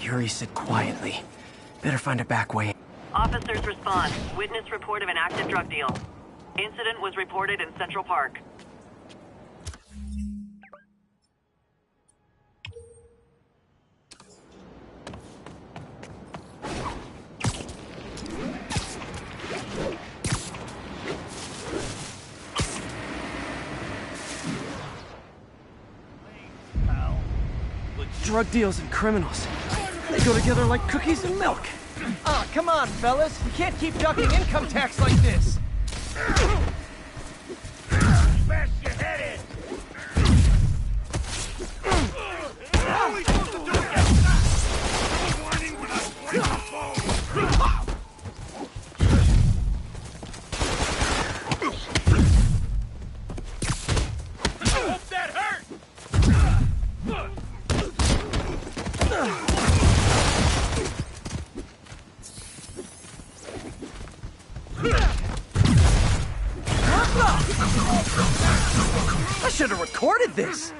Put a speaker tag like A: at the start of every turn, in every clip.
A: Yuri said quietly. Better find a back way.
B: Officers respond. Witness report of an active drug deal. Incident was reported in Central Park.
A: Drug deals and criminals. They go together like cookies and milk.
C: Ah, come on, fellas. You can't keep ducking income tax like this.
D: Smash your head in! How are we supposed to do it? Whining when I break the phone! Hope that hurt!
C: I should have recorded this.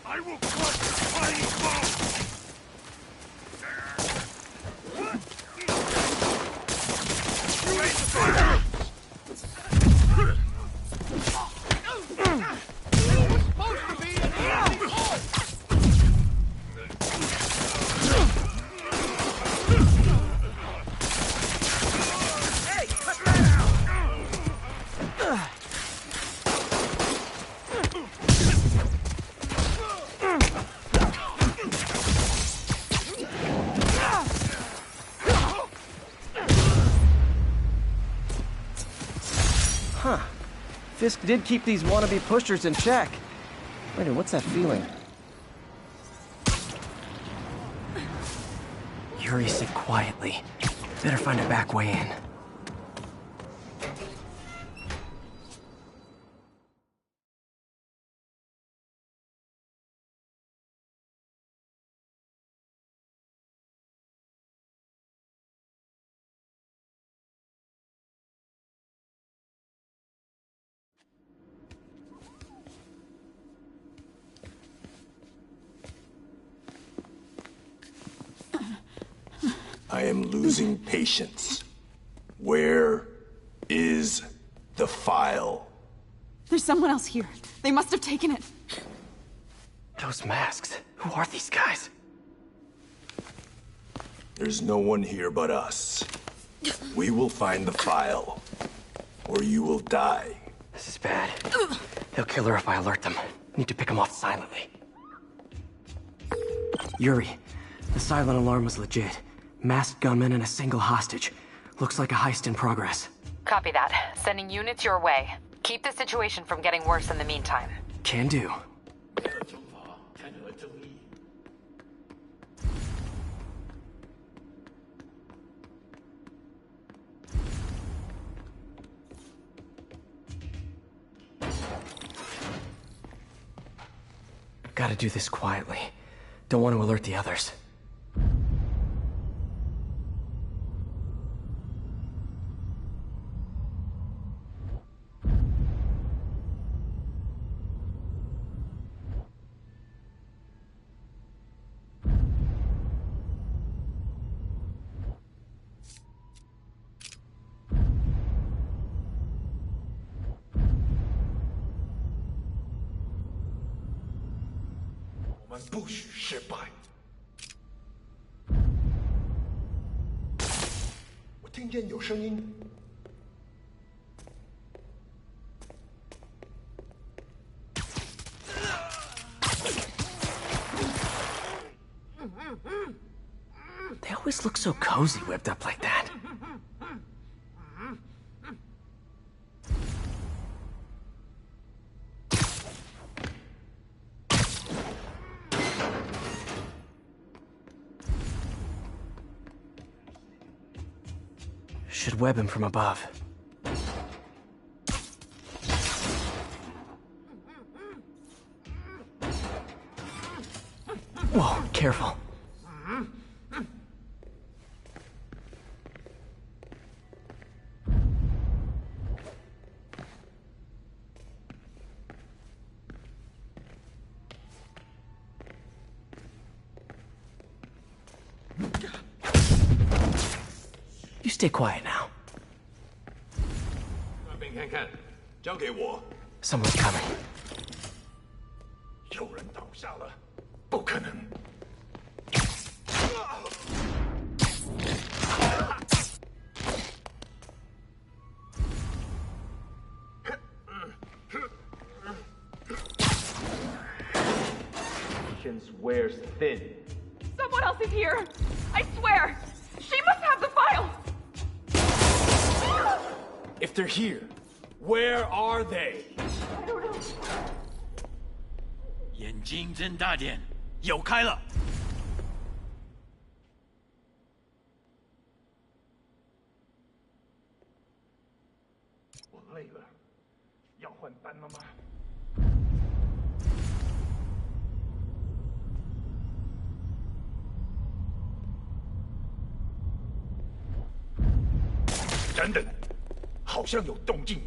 D: I will crush your tiny bones! You ain't the fire! This was supposed to be an easy point!
C: Huh. Fisk did keep these wannabe pushers in check. Wait a minute, what's that feeling?
A: Yuri said quietly. Better find a back way in.
E: I am losing patience. Where is the file?
F: There's someone else here. They must have taken it.
A: Those masks. Who are these guys?
E: There's no one here but us. We will find the file, or you will die.
A: This is bad. They'll kill her if I alert them. Need to pick them off silently. Yuri, the silent alarm was legit. Masked gunmen and a single hostage. Looks like a heist in progress.
G: Copy that. Sending units your way. Keep the situation from getting worse in the meantime.
A: Can do. Gotta do this quietly. Don't want to alert the others. They always look so cozy whipped up like that. Should web him from above. Whoa, careful. stay quiet now.
E: 那边看看，交给我。
A: Someone's coming.
E: 有人倒下了，不可能。
C: Patience wears thin.
F: Someone else is here! I swear! She must have the file!
D: If they're here, where are they?
F: I don't know.
D: 眼睛睁大点，有开了。
E: 我累了，要换班了吗？ 等等，好像有动静。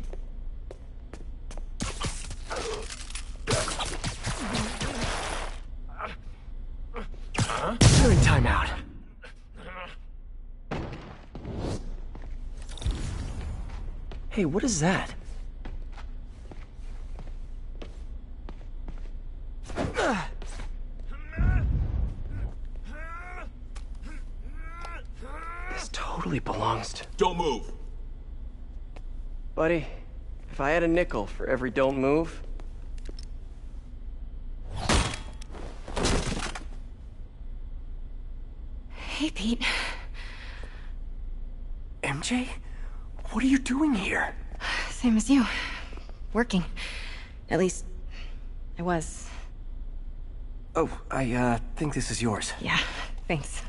A: You're in timeout. Hey, what is that? This totally belongs to...
E: Don't move.
C: Buddy, if I had a nickel for every don't move...
F: Hey, Pete.
A: MJ? What are you doing here?
F: Same as you. Working. At least, I was.
A: Oh, I think this is yours.
F: Yeah, thanks.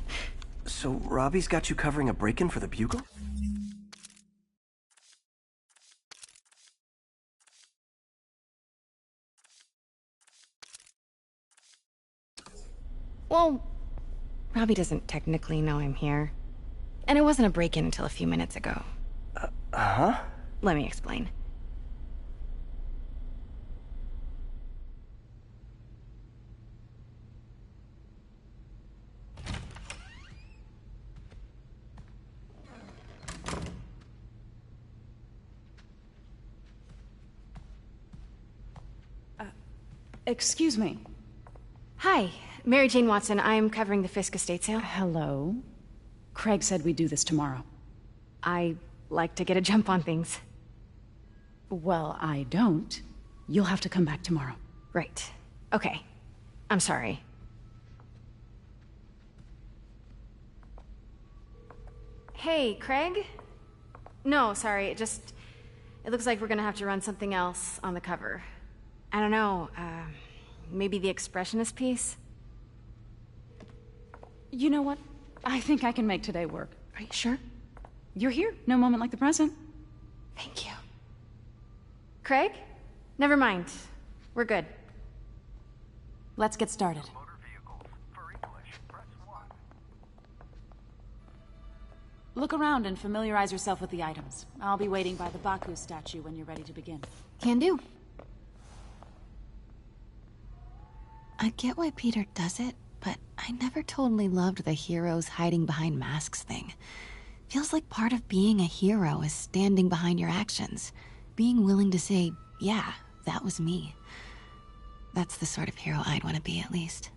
A: So, Robbie's got you covering a break-in for the Bugle?
F: Well, Robbie doesn't technically know I'm here. And it wasn't a break-in until a few minutes ago.
A: Uh-huh?
F: Let me explain.
H: Excuse me.
F: Hi, Mary Jane Watson. I'm covering the Fisk estate sale.
H: Hello. Craig said we'd do this tomorrow.
F: I like to get a jump on things.
H: Well, I don't. You'll have to come back tomorrow.
F: Right. Okay. I'm sorry. Hey, Craig? No, sorry, it looks like we're gonna have to run something else on the cover. I don't know, maybe the expressionist piece?
H: You know what? I think I can make today work.
F: Are you sure?
H: You're here. No moment like the present.
F: Thank you. Craig? Never mind. We're good.
H: Let's get started. Look around and familiarize yourself with the items. I'll be waiting by the Baku statue when you're ready to begin.
F: Can do. I get why Peter does it, but I never totally loved the heroes hiding behind masks thing. Feels like part of being a hero is standing behind your actions. Being willing to say, yeah, that was me. That's the sort of hero I'd want to be, at least.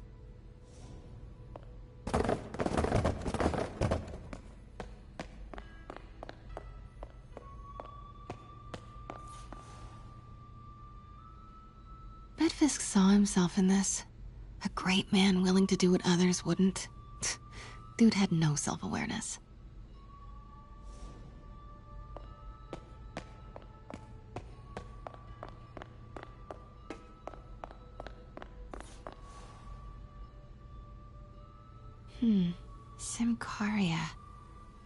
F: Bet Fisk saw himself in this. A great man willing to do what others wouldn't. Dude had no self-awareness. Simcaria.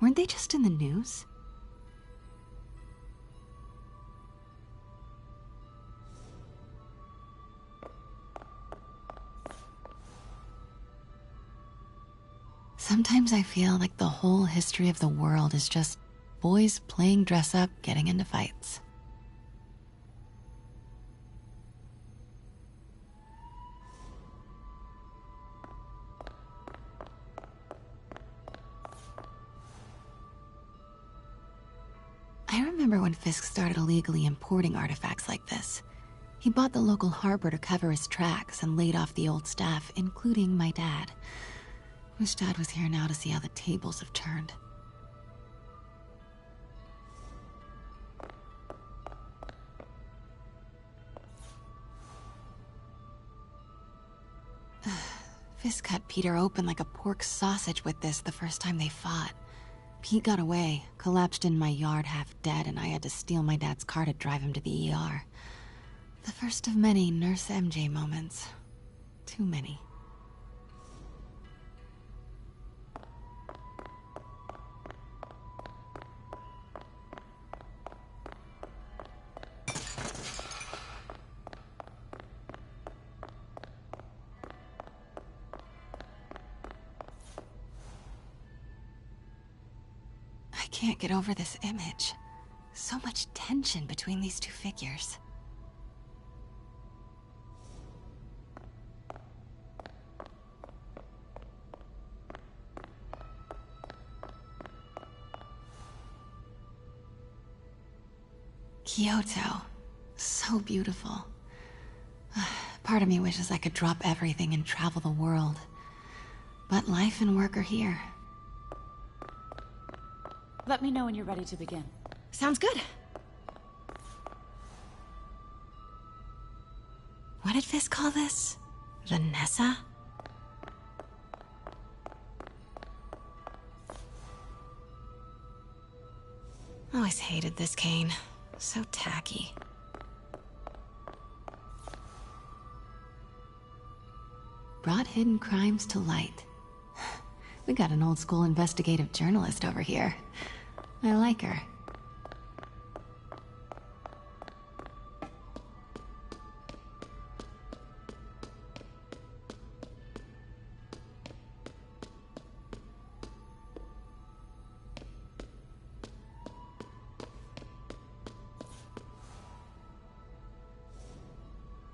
F: Weren't they just in the news? Sometimes I feel like the whole history of the world is just boys playing dress up, getting into fights. I remember when Fisk started illegally importing artifacts like this. He bought the local harbor to cover his tracks and laid off the old staff, including my dad. Wish Dad was here now to see how the tables have turned. Fisk cut Peter open like a pork sausage with this the first time they fought. Pete got away, collapsed in my yard half dead, and I had to steal my dad's car to drive him to the ER. The first of many Nurse MJ moments. Too many. I can't get over this image. So much tension between these two figures. Kyoto. So beautiful. Part of me wishes I could drop everything and travel the world. But life and work are here.
H: Let me know when you're ready to begin.
F: Sounds good. What did Fisk call this? Vanessa? Always hated this cane. So tacky. Brought hidden crimes to light. We got an old school investigative journalist over here. I like her.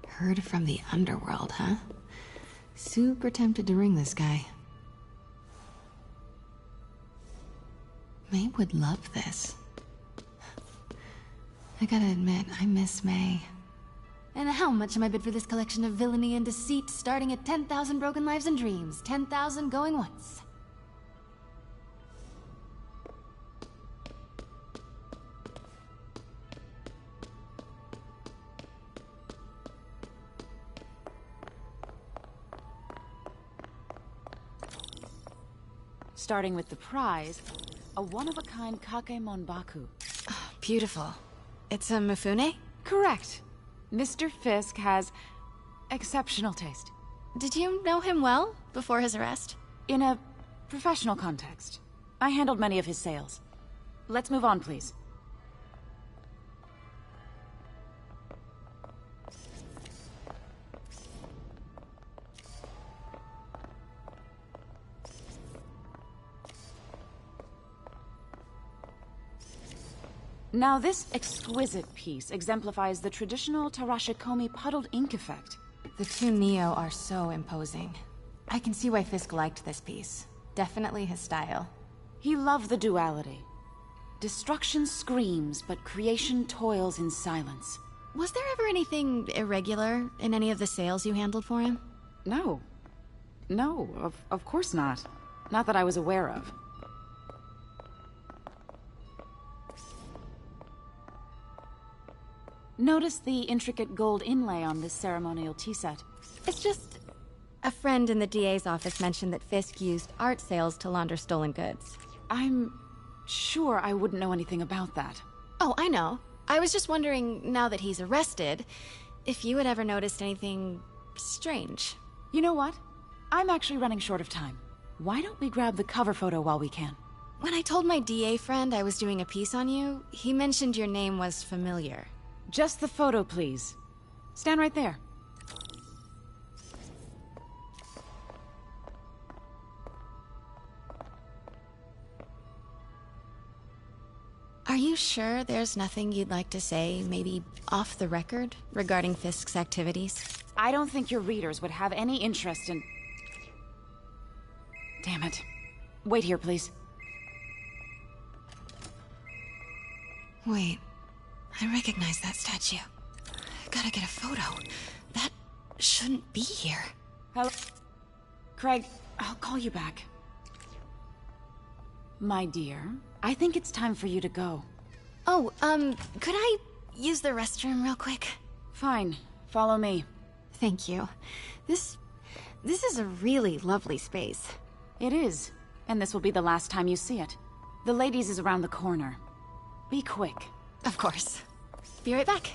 F: Heard from the underworld, huh? Super tempted to ring this guy. May would love this. I gotta admit, I miss May. And how much am I bid for this collection of villainy and deceit, starting at 10,000 broken lives and dreams, 10,000 going once?
H: Starting with the prize, a one-of-a-kind Kakemon Baku.
F: Oh, beautiful. It's a Mifune?
H: Correct. Mr. Fisk has exceptional taste.
F: Did you know him well before his arrest?
H: In a professional context, I handled many of his sales. Let's move on, please. Now, this exquisite piece exemplifies the traditional Tarashikomi puddled ink effect.
F: The two Neo are so imposing. I can see why Fisk liked this piece. Definitely his style.
H: He loved the duality. Destruction screams, but creation toils in silence.
F: Was there ever anything irregular in any of the sales you handled for him?
H: No. No, of course not. Not that I was aware of. Notice the intricate gold inlay on this ceremonial tea set.
F: It's just... a friend in the DA's office mentioned that Fisk used art sales to launder stolen goods.
H: I'm sure I wouldn't know anything about that.
F: Oh, I know. I was just wondering, now that he's arrested, if you had ever noticed anything strange.
H: You know what? I'm actually running short of time. Why don't we grab the cover photo while we can?
F: When I told my DA friend I was doing a piece on you, he mentioned your name was familiar.
H: Just the photo, please. Stand right there.
F: Are you sure there's nothing you'd like to say, maybe off the record, regarding Fisk's activities?
H: I don't think your readers would have any interest in... Damn it. Wait here, please.
F: Wait, I recognize that statue. Gotta get a photo. That shouldn't be here.
H: Hello? Craig, I'll call you back. My dear, I think it's time for you to go.
F: Oh, could I use the restroom real quick?
H: Fine. Follow me.
F: Thank you. This is a really lovely space.
H: It is. And this will be the last time you see it. The ladies is around the corner. Be quick.
F: Of course. Be right back.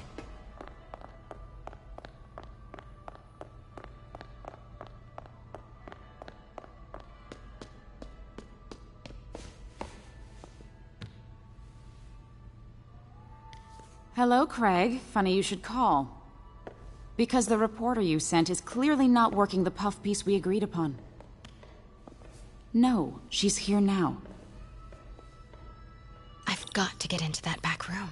H: Hello, Craig. Funny you should call. Because the reporter you sent is clearly not working the puff piece we agreed upon. No, she's here now.
F: I've got to get into that back room.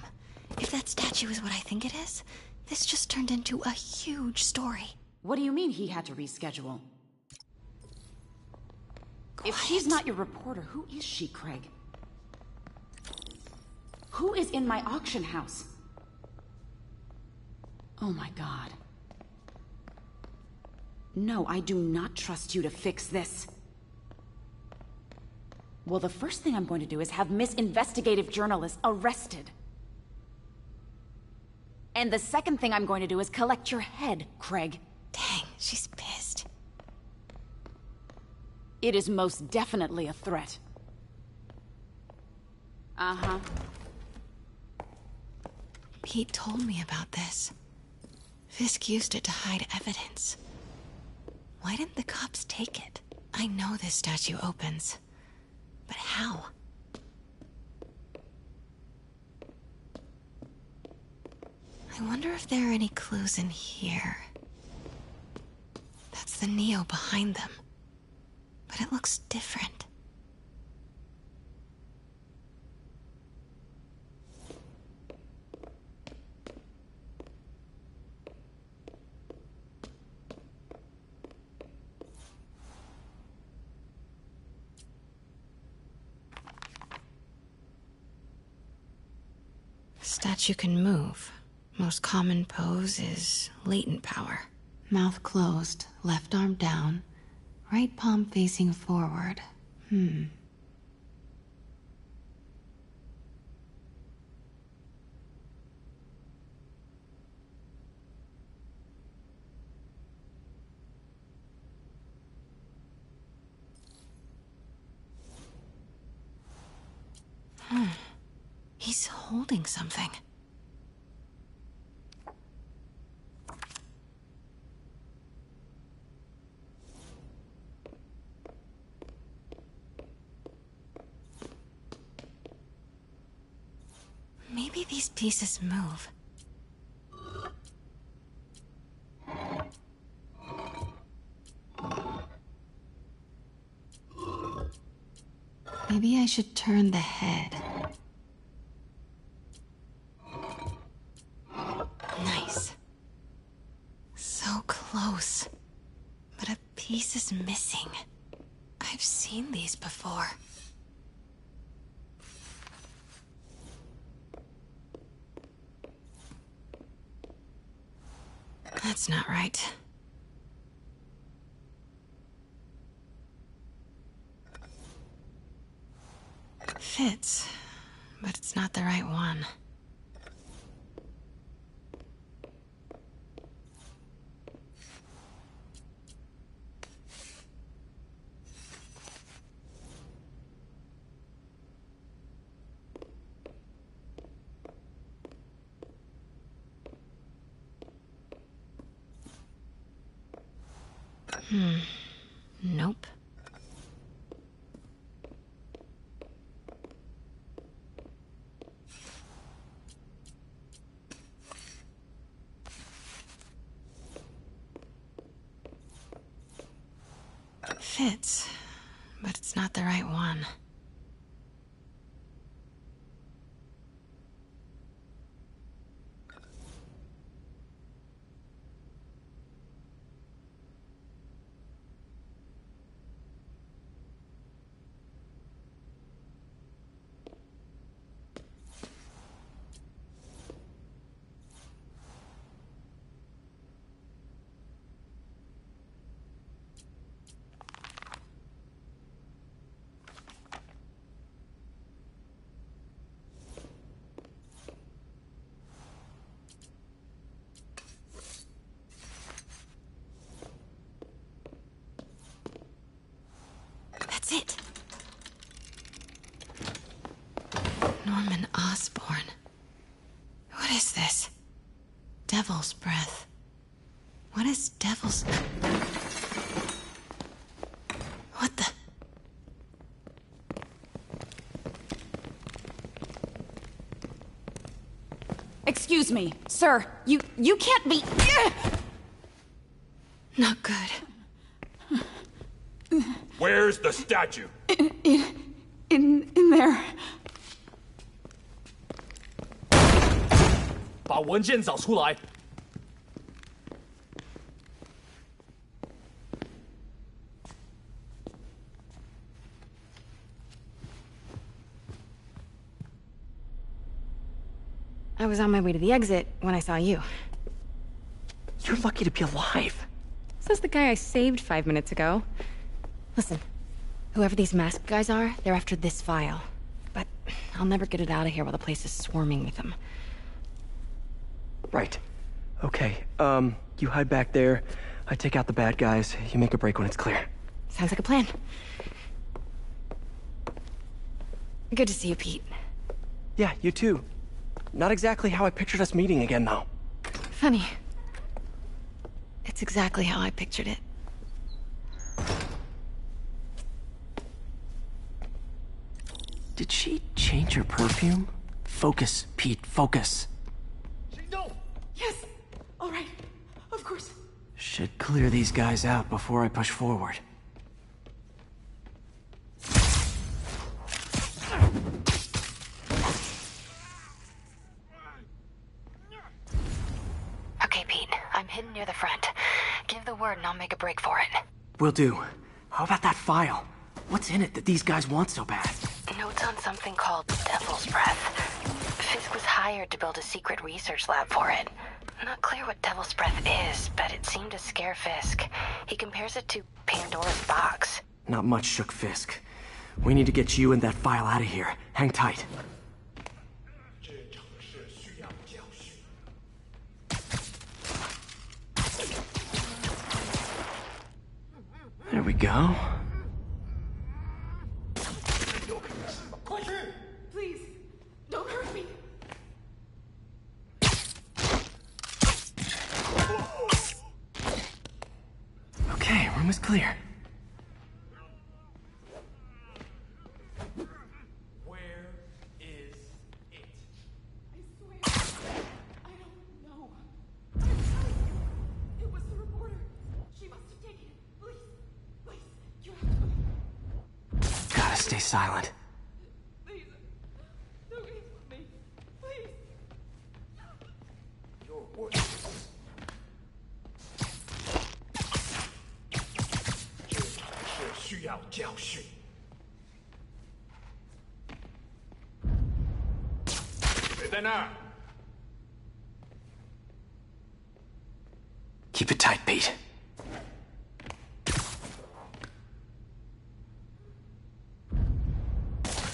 F: If that statue is what I think it is, this just turned into a huge story.
H: What do you mean he had to reschedule?
F: Quiet.
H: If she's not your reporter, who is she, Craig? Who is in my auction house? Oh my god. No, I do not trust you to fix this. Well, the first thing I'm going to do is have Miss Investigative Journalist arrested. And the second thing I'm going to do is collect your head, Craig.
F: Dang, she's pissed.
H: It is most definitely a threat. Uh-huh.
F: Pete told me about this. Fisk used it to hide evidence. Why didn't the cops take it? I know this statue opens. But how? I wonder if there are any clues in here. That's the Neo behind them. But it looks different. Statue can move. Most common pose is latent power. Mouth closed, left arm down, right palm facing forward. He's holding something. Maybe these pieces move. Maybe I should turn the head. Nice. So close. But a piece is missing. I've seen these before. That's not right. Fits, but it's not the right one. Nope. Fits, but it's not the right one. Norman Osborn. What is this? Devil's breath. What is devil's... What the...
H: Excuse me, sir. You can't be...
F: Not good.
E: Where's the statue?
H: In there.
I: 把文件找出来。
F: I was on my way to the exit when I saw you.
A: You're lucky to be alive.
F: Says the guy I saved 5 minutes ago. Listen, whoever these masked guys are, they're after this file. But I'll never get it out of here while the place is swarming with them.
A: Right. Okay, you hide back there. I take out the bad guys. You make a break when it's clear.
F: Sounds like a plan. Good to see you, Pete.
A: Yeah, you too. Not exactly how I pictured us meeting again, though.
F: Funny. It's exactly how I pictured it.
A: Did she change her perfume? Focus, Pete, focus.
H: No! Yes! All right. Of course.
A: Should clear these guys out before I push forward.
F: Okay, Pete. I'm hidden near the front. Give the word and I'll make a break for it.
A: Will do. How about that file? What's in it that these guys want so bad?
F: Notes on something called Devil's Breath. Fisk was hired to build a secret research lab for it. Not clear what Devil's Breath is, but it seemed to scare Fisk. He compares it to Pandora's box.
A: Not much shook Fisk. We need to get you and that file out of here. Hang tight. There we go.
H: Please, don't hurt me.
A: Okay, room is clear.
I: Where is it?
H: I swear, I don't know. I'm telling you, it was the reporter. She must have taken it. Please, you have to...
A: Gotta stay silent.
H: Please, don't gaze with me. Please.
E: Your word.需要教训。谁在那儿？
A: Keep it tight, Pete.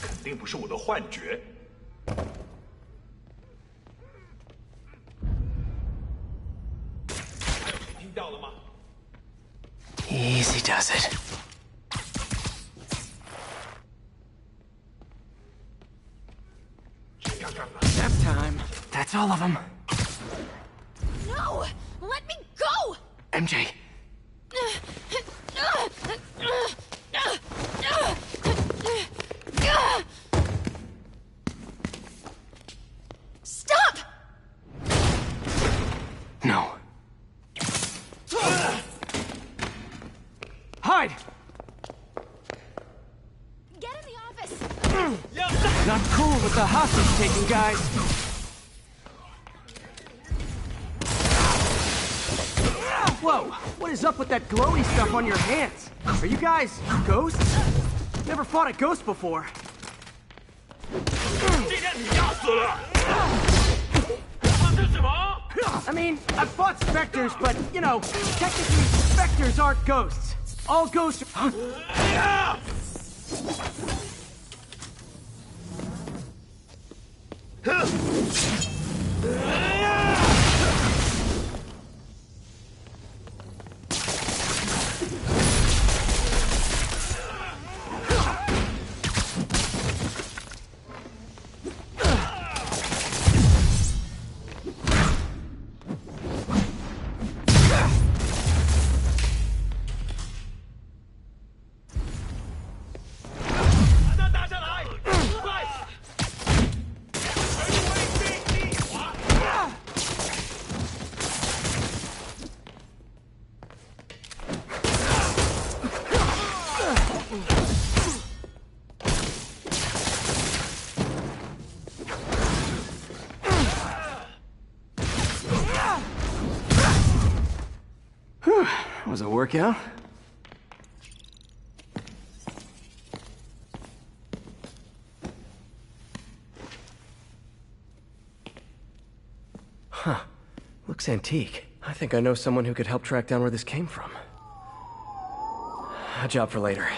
E: 肯定不是我的幻觉。听到了吗？
A: Easy does it. Nap time. That's all of them.
F: No! Let me go!
A: MJ.
F: Stop!
A: No. Hide!
F: Get in the office!
A: Not cool with the hostage-taking guys. Whoa! What is up with that glowy stuff on your hands? Are you guys ghosts? Never fought a ghost before.
E: 今天你要死了！这是什么？
A: I mean, I've fought specters, but, you know, technically, specters aren't ghosts. All ghosts are...
C: was a workout. Huh. Looks antique. I think I know someone who could help track down where this came from. A job for later.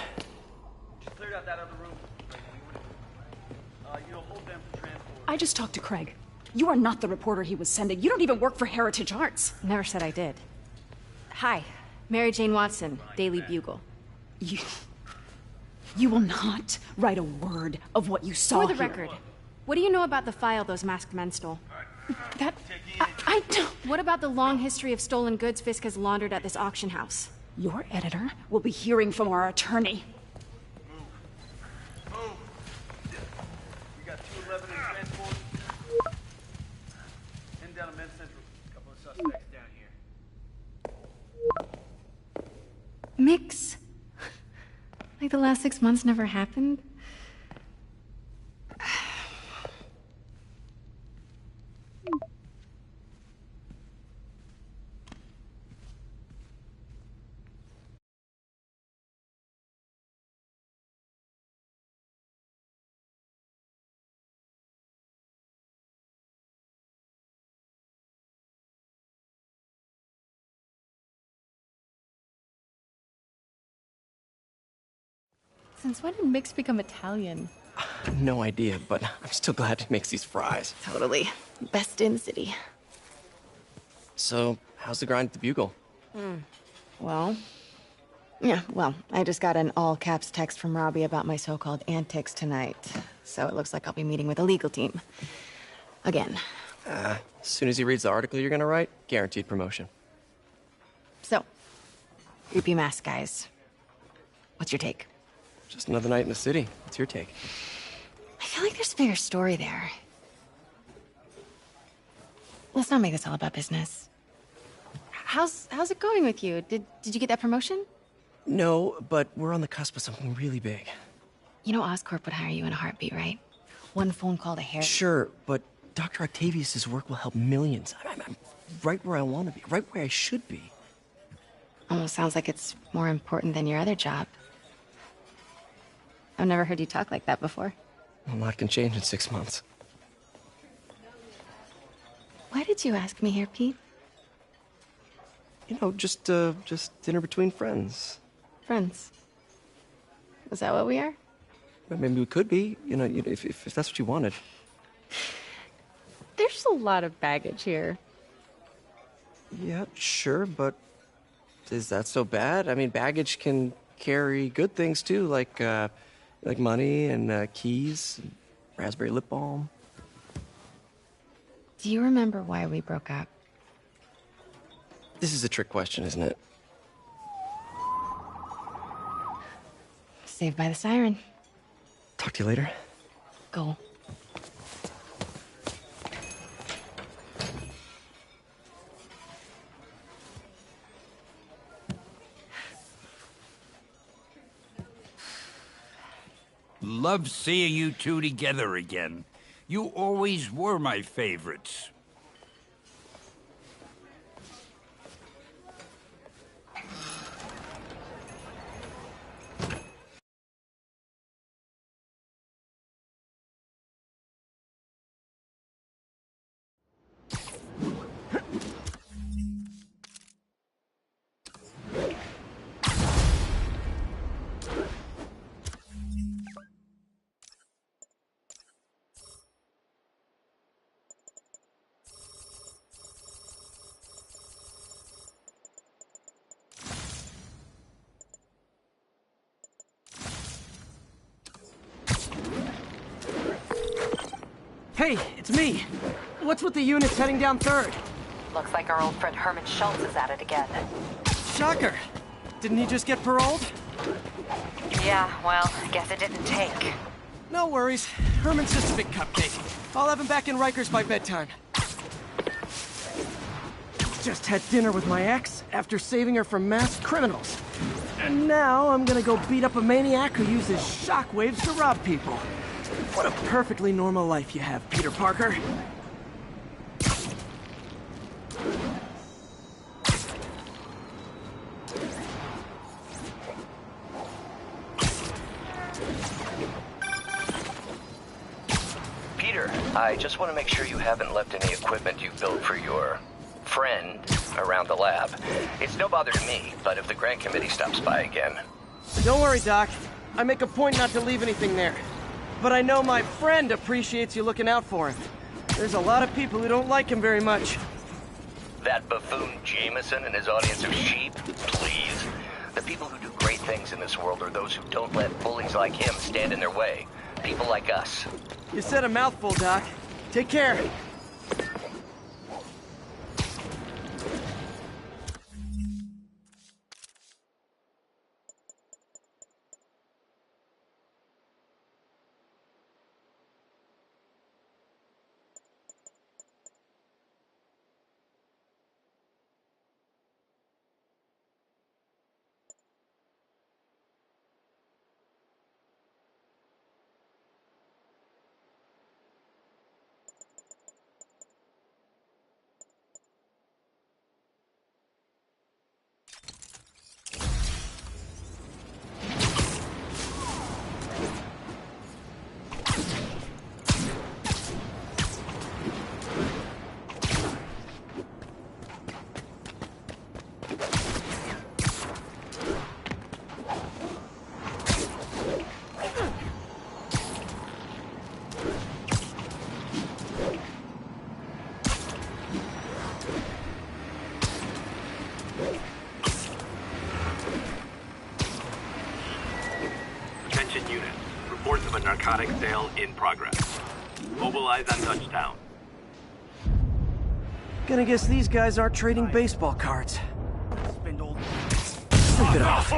J: Just cleared out that other room. You'll hold them for transport.
H: I just talked to Craig. You are not the reporter he was sending. You don't even work for Heritage Arts.
K: Never said I did. Hi, Mary Jane Watson, Daily Bugle.
H: You will not write a word of what you saw
K: For the
H: here.
K: record, what do you know about the file those masked men stole?
H: That... I don't...
K: What about the long history of stolen goods Fisk has laundered at this auction house?
H: Your editor will be hearing from our attorney.
J: Move. We got 211 in transport. Heading down to Med Central. A couple of suspects down here.
K: Mix? Like the last 6 months never happened? Since when did Mix become Italian?
C: No idea, but I'm still glad he makes these fries.
K: Totally. Best in the city.
C: So, how's the grind at the Bugle?
K: Well, I just got an all-caps text from Robbie about my so-called antics tonight. So it looks like I'll be meeting with a legal team. Again.
C: As soon as he reads the article you're gonna write, guaranteed promotion.
K: So, creepy mask guys. What's your take?
C: Just another night in the city. What's your take?
K: I feel like there's a bigger story there. Let's not make this all about business. How's it going with you? Did you get that promotion?
C: No, but we're on the cusp of something really big.
K: You know Oscorp would hire you in a heartbeat, right? One phone call to Harry.
C: Sure, but Dr. Octavius's work will help millions. I'm right where I want to be, right where I should be.
K: Almost sounds like it's more important than your other job. I've never heard you talk like that before.
C: A lot can change in 6 months.
K: Why did you ask me here, Pete?
C: You know, just dinner between friends.
K: Friends. Is that what we are?
C: Well, maybe we could be, you know, if that's what you wanted.
K: There's a lot of baggage here.
C: Yeah, sure, but is that so bad? I mean, baggage can carry good things too, like money and keys, and raspberry lip balm.
K: Do you remember why we broke up?
C: This is a trick question, isn't it?
K: Saved by the siren.
C: Talk to you later.
K: Go.
L: Love seeing you two together again. You always were my favorites.
A: Hey, it's me. What's with the units heading down 3rd?
G: Looks like our old friend Herman Schultz is at it again.
A: Shocker. Didn't he just get paroled?
G: Yeah, well, guess it didn't take.
A: No worries. Herman's just a big cupcake. I'll have him back in Rikers by bedtime. Just had dinner with my ex after saving her from masked criminals. And now I'm gonna go beat up a maniac who uses shockwaves to rob people. What a perfectly normal life you have, Peter Parker.
M: Peter, I just want to make sure you haven't left any equipment you built for your friend around the lab. It's no bother to me, but if the grant committee stops by again...
A: Don't worry, Doc. I make a point not to leave anything there. But I know my friend appreciates you looking out for him. There's a lot of people who don't like him very much.
M: That buffoon Jameson and his audience of sheep? Please. The people who do great things in this world are those who don't let bullies like him stand in their way. People like us.
A: You said a mouthful, Doc. Take care.
N: Attention units. Reports of a narcotic sale in progress. Mobilize on touchdown.
A: Gonna guess these guys aren't trading baseball cards. Sleep it off.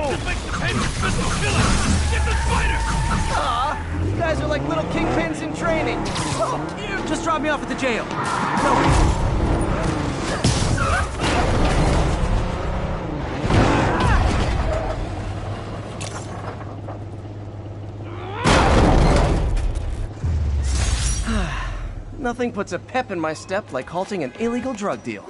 A: Aw, you guys are like little kingpins in training. You just drop me off at the jail. No. Nothing puts a pep in my step like halting an illegal drug deal.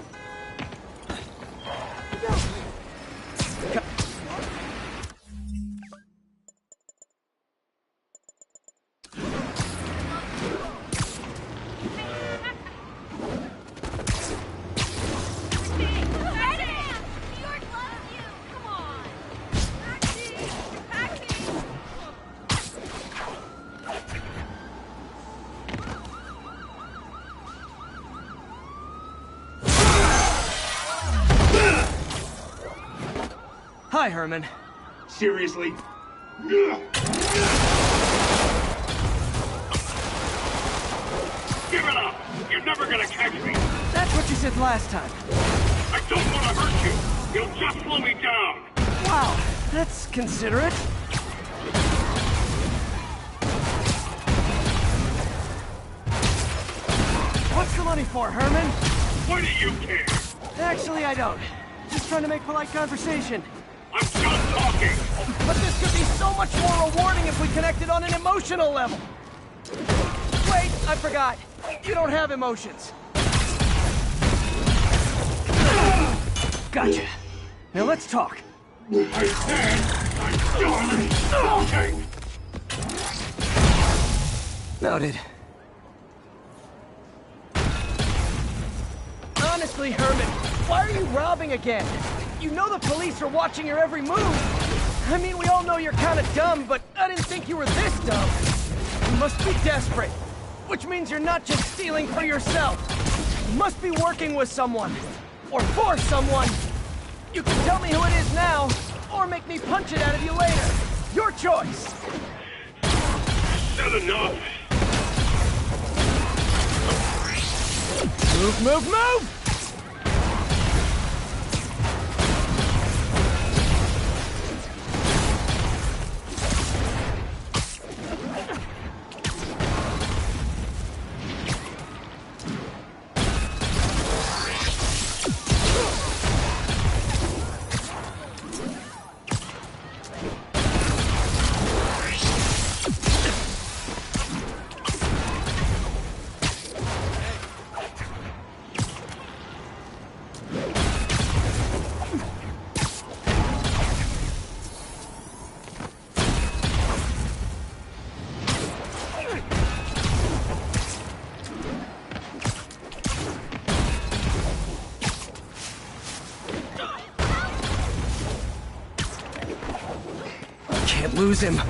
A: Hi, Herman.
D: Seriously? Give it up! You're never gonna catch me!
A: That's what you said last time.
D: I don't want to hurt you! You'll just slow me down!
A: Wow, that's considerate. What's the money for, Herman?
D: Why do you care?
A: Actually, I don't. Just trying to make polite conversation.
D: I'm done talking!
A: But this could be so much more rewarding if we connected on an emotional level. Wait, I forgot. You don't have emotions. Gotcha. Now let's talk.
D: I said I'm done talking!
A: Noted. Honestly, Herman, why are you robbing again? You know the police are watching your every move. I mean, we all know you're kind of dumb, but I didn't think you were this dumb. You must be desperate, which means you're not just stealing for yourself. You must be working with someone, or for someone. You can tell me who it is now, or make me punch it out of you later. Your choice.
D: Said enough!
A: Move, move, move! lose him.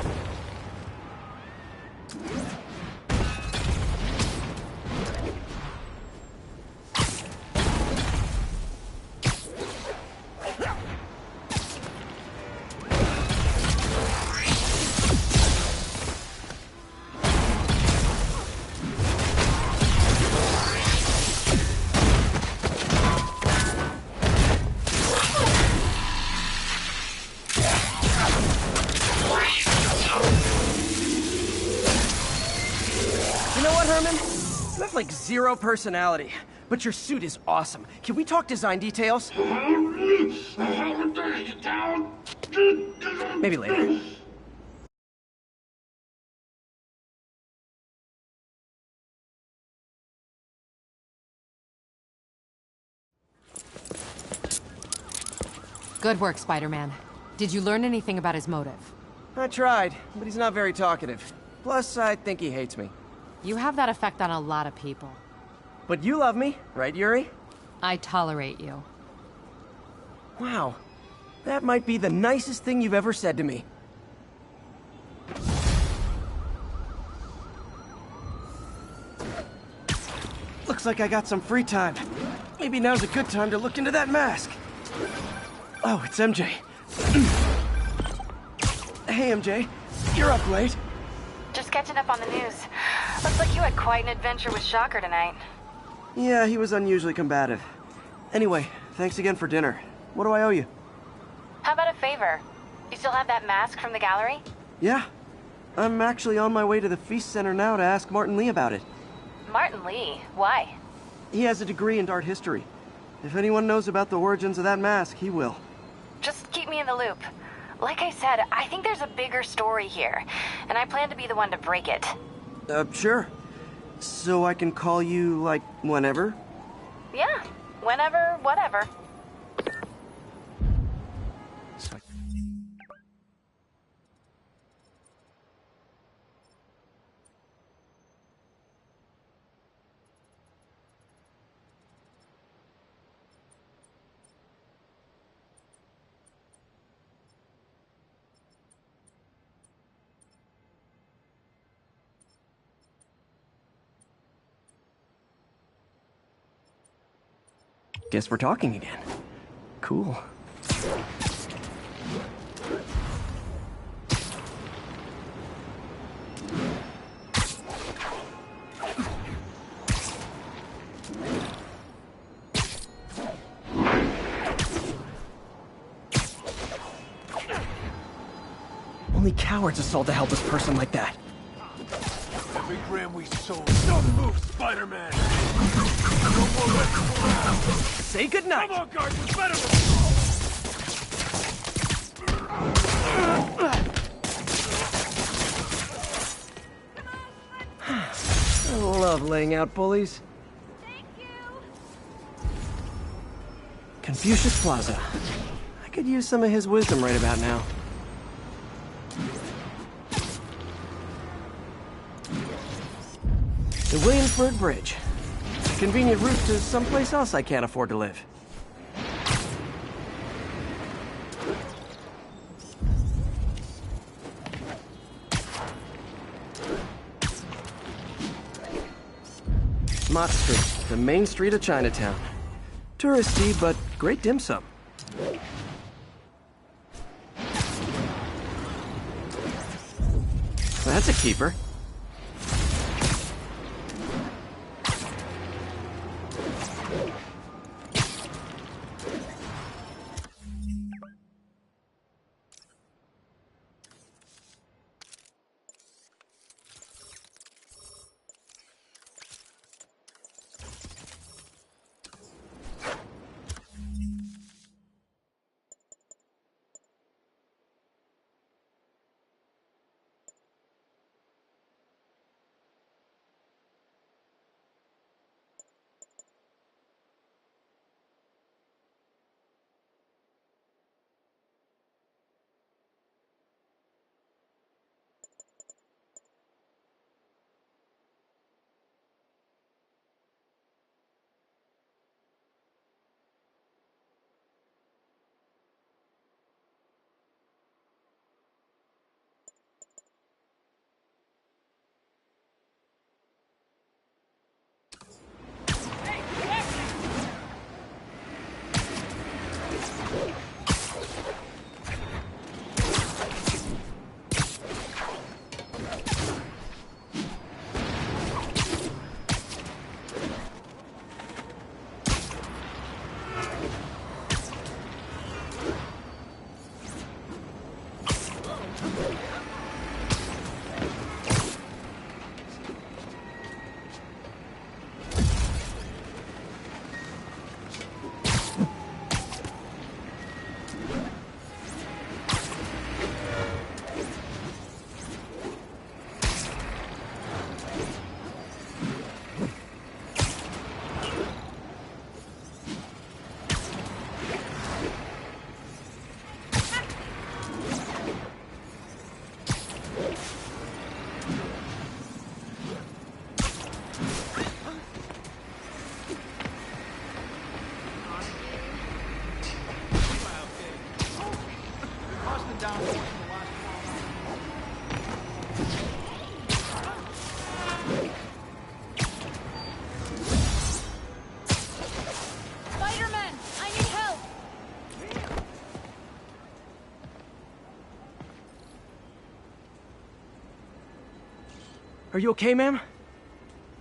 A: You have like zero personality, but your suit is awesome. Can we talk design details? Maybe later.
G: Good work, Spider-Man. Did you learn anything about his motive?
A: I tried, but he's not very talkative. Plus, I think he hates me.
G: You have that effect on a lot of people.
A: But you love me, right, Yuri?
G: I tolerate you.
A: Wow. That might be the nicest thing you've ever said to me. Looks like I got some free time. Maybe now's a good time to look into that mask. Oh, it's MJ. Hey, MJ. You're up late.
O: Just catching up on the news. Looks like you had quite an adventure with Shocker tonight.
A: Yeah, he was unusually combative. Anyway, thanks again for dinner. What do I owe you?
O: How about a favor? You still have that mask from the gallery?
A: Yeah. I'm actually on my way to the Feast Center now to ask Martin Lee about it.
O: Martin Lee? Why?
A: He has a degree in art history. If anyone knows about the origins of that mask, he will.
O: Just keep me in the loop. Like I said, I think there's a bigger story here, and I plan to be the one to break it.
A: Sure. So I can call you, like, whenever?
O: Yeah, whenever, whatever.
A: Guess we're talking again. Cool. Only cowards assault a helpless person like that.
D: Every gram we sold. Don't move, Spider-Man! No more weapons around!
A: Say goodnight!
D: Come on, guard, we're better
A: I love laying out bullies.
H: Thank you.
A: Confucius Plaza. I could use some of his wisdom right about now. The Williamsburg Bridge. A convenient route to someplace else I can't afford to live. Mott Street, the main street of Chinatown. Touristy, but great dim sum. That's a keeper. Are you okay, ma'am?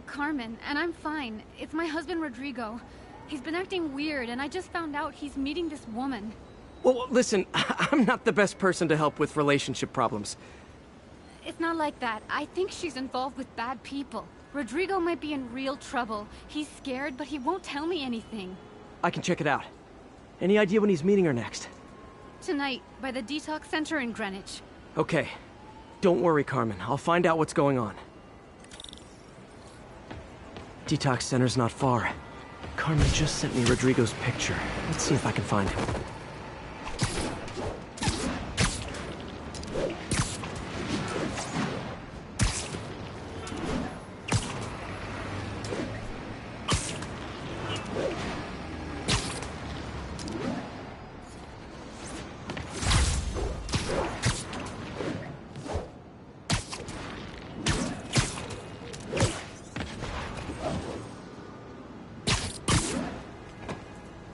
P: Carmen, and I'm fine. It's my husband, Rodrigo. He's been acting weird, and I just found out he's meeting this woman.
A: Well, listen, I'm not the best person to help with relationship problems.
P: It's not like that. I think she's involved with bad people. Rodrigo might be in real trouble. He's scared, but he won't tell me anything.
A: I can check it out. Any idea when he's meeting her next?
P: Tonight, by the detox center in Greenwich.
A: Okay. Don't worry, Carmen. I'll find out what's going on. Detox center's not far. Carmen just sent me Rodrigo's picture. Let's see if I can find him.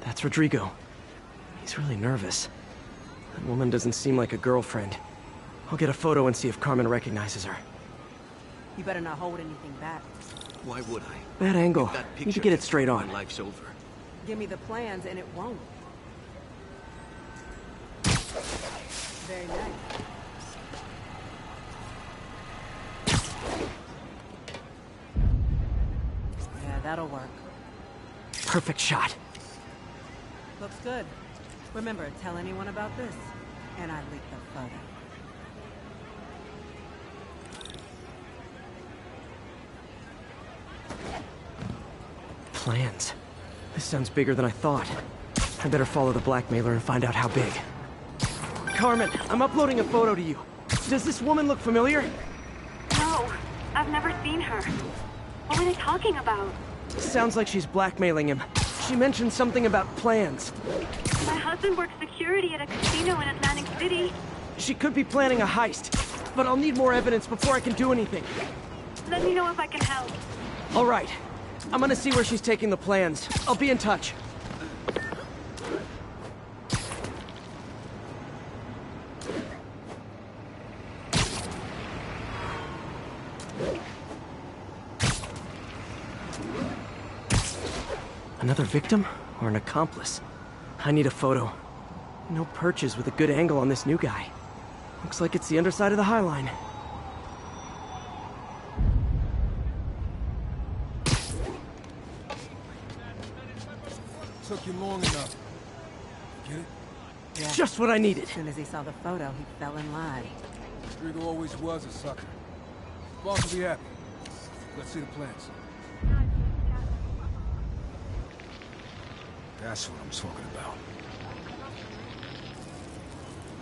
A: That's Rodrigo. He's really nervous. That woman doesn't seem like a girlfriend. I'll get a photo and see if Carmen recognizes her.
Q: You better not hold anything back.
R: Why would I?
A: Bad angle.
R: If that
A: Need to
R: picture
A: get it
R: gets
A: straight
R: my
A: on.
R: life's over.
Q: Give me the plans and it won't. Very nice. Yeah, that'll work.
A: Perfect shot.
Q: Looks good. Remember, tell anyone about this, and I leak the photo.
A: Plans. This sounds bigger than I thought. I better follow the blackmailer and find out how big. Carmen, I'm uploading a photo to you. Does this woman look familiar?
S: No, I've never seen her. What were they talking about?
A: Sounds like she's blackmailing him. She mentioned something about plans.
S: My husband works security at a casino in Atlantic City.
A: She could be planning a heist, but I'll need more evidence before I can do anything.
S: Let me know if I can help.
A: All right. I'm gonna see where she's taking the plans. I'll be in touch. Another victim or an accomplice? I need a photo. No perches with a good angle on this new guy. Looks like it's the underside of the High Line.
D: Took you long enough. Get it?
Q: Yeah.
A: Just what I needed.
Q: As soon as he saw the photo, he fell in line.
D: Rodrigo always was a sucker. Boss will be happy. Let's see the plans. That's what I'm talking about.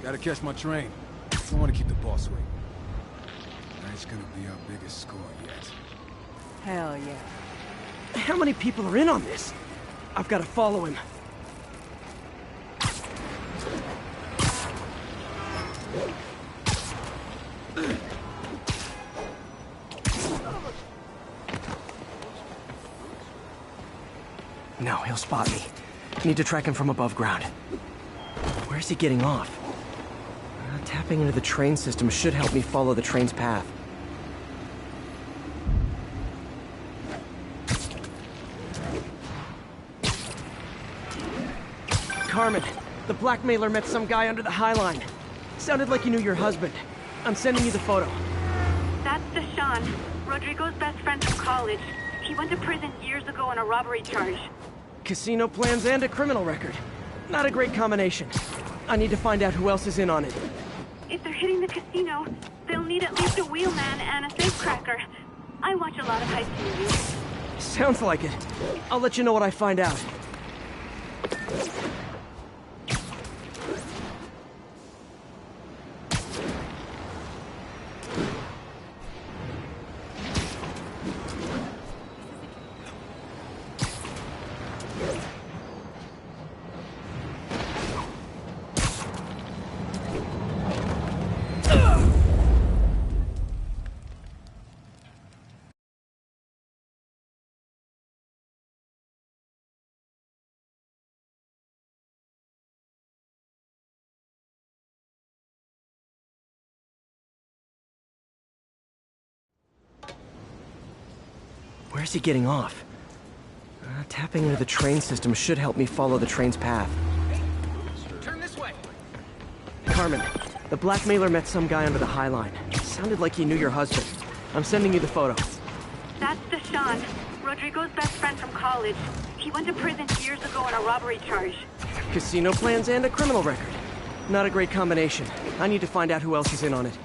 D: Gotta catch my train. Don't want to keep the boss waiting. That's gonna be our biggest score yet.
Q: Hell yeah.
A: How many people are in on this? I've got to follow him. No, he'll spot me. Need to track him from above ground. Where's he getting off? Tapping into the train system should help me follow the train's path. Carmen, the blackmailer met some guy under the High Line. Sounded like you knew your husband. I'm sending you the photo.
S: That's Deshaun, Rodrigo's best friend from college. He went to prison years ago on a robbery charge.
A: Casino plans and a criminal record. Not a great combination. I need to find out who else is in on it.
S: If they're hitting the casino, they'll need at least a wheelman and a safecracker. I watch a lot of heist movies.
A: Sounds like it. I'll let you know what I find out. Where's he getting off? Tapping into the train system should help me follow the train's path.
I: Turn this way.
A: Carmen, the blackmailer met some guy under the High Line. Sounded like he knew your husband. I'm sending you the photo.
S: That's Deshaun, Rodrigo's best friend from college. He went to prison years ago on a robbery charge.
A: Casino plans and a criminal record. Not a great combination. I need to find out who else is in on it.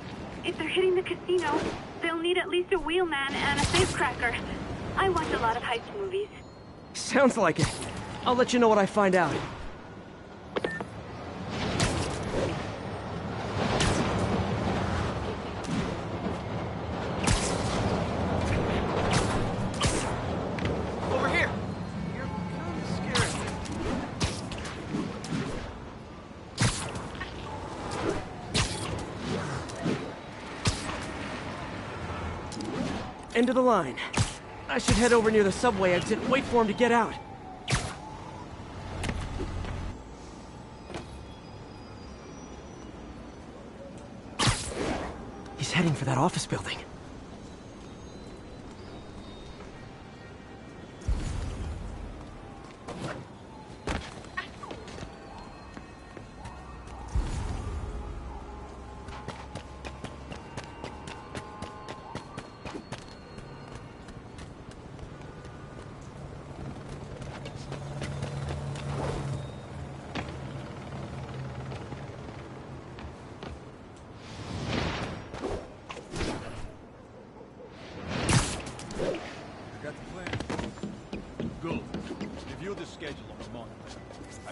S: If they're hitting the casino, they'll need at least a wheelman and a safecracker. I watch a lot of heist movies.
A: Sounds like it. I'll let you know what I find out.
I: Over here. You're kind of scaring me.
A: End of the line. I should head over near the subway exit and wait for him to get out. He's heading for that office building.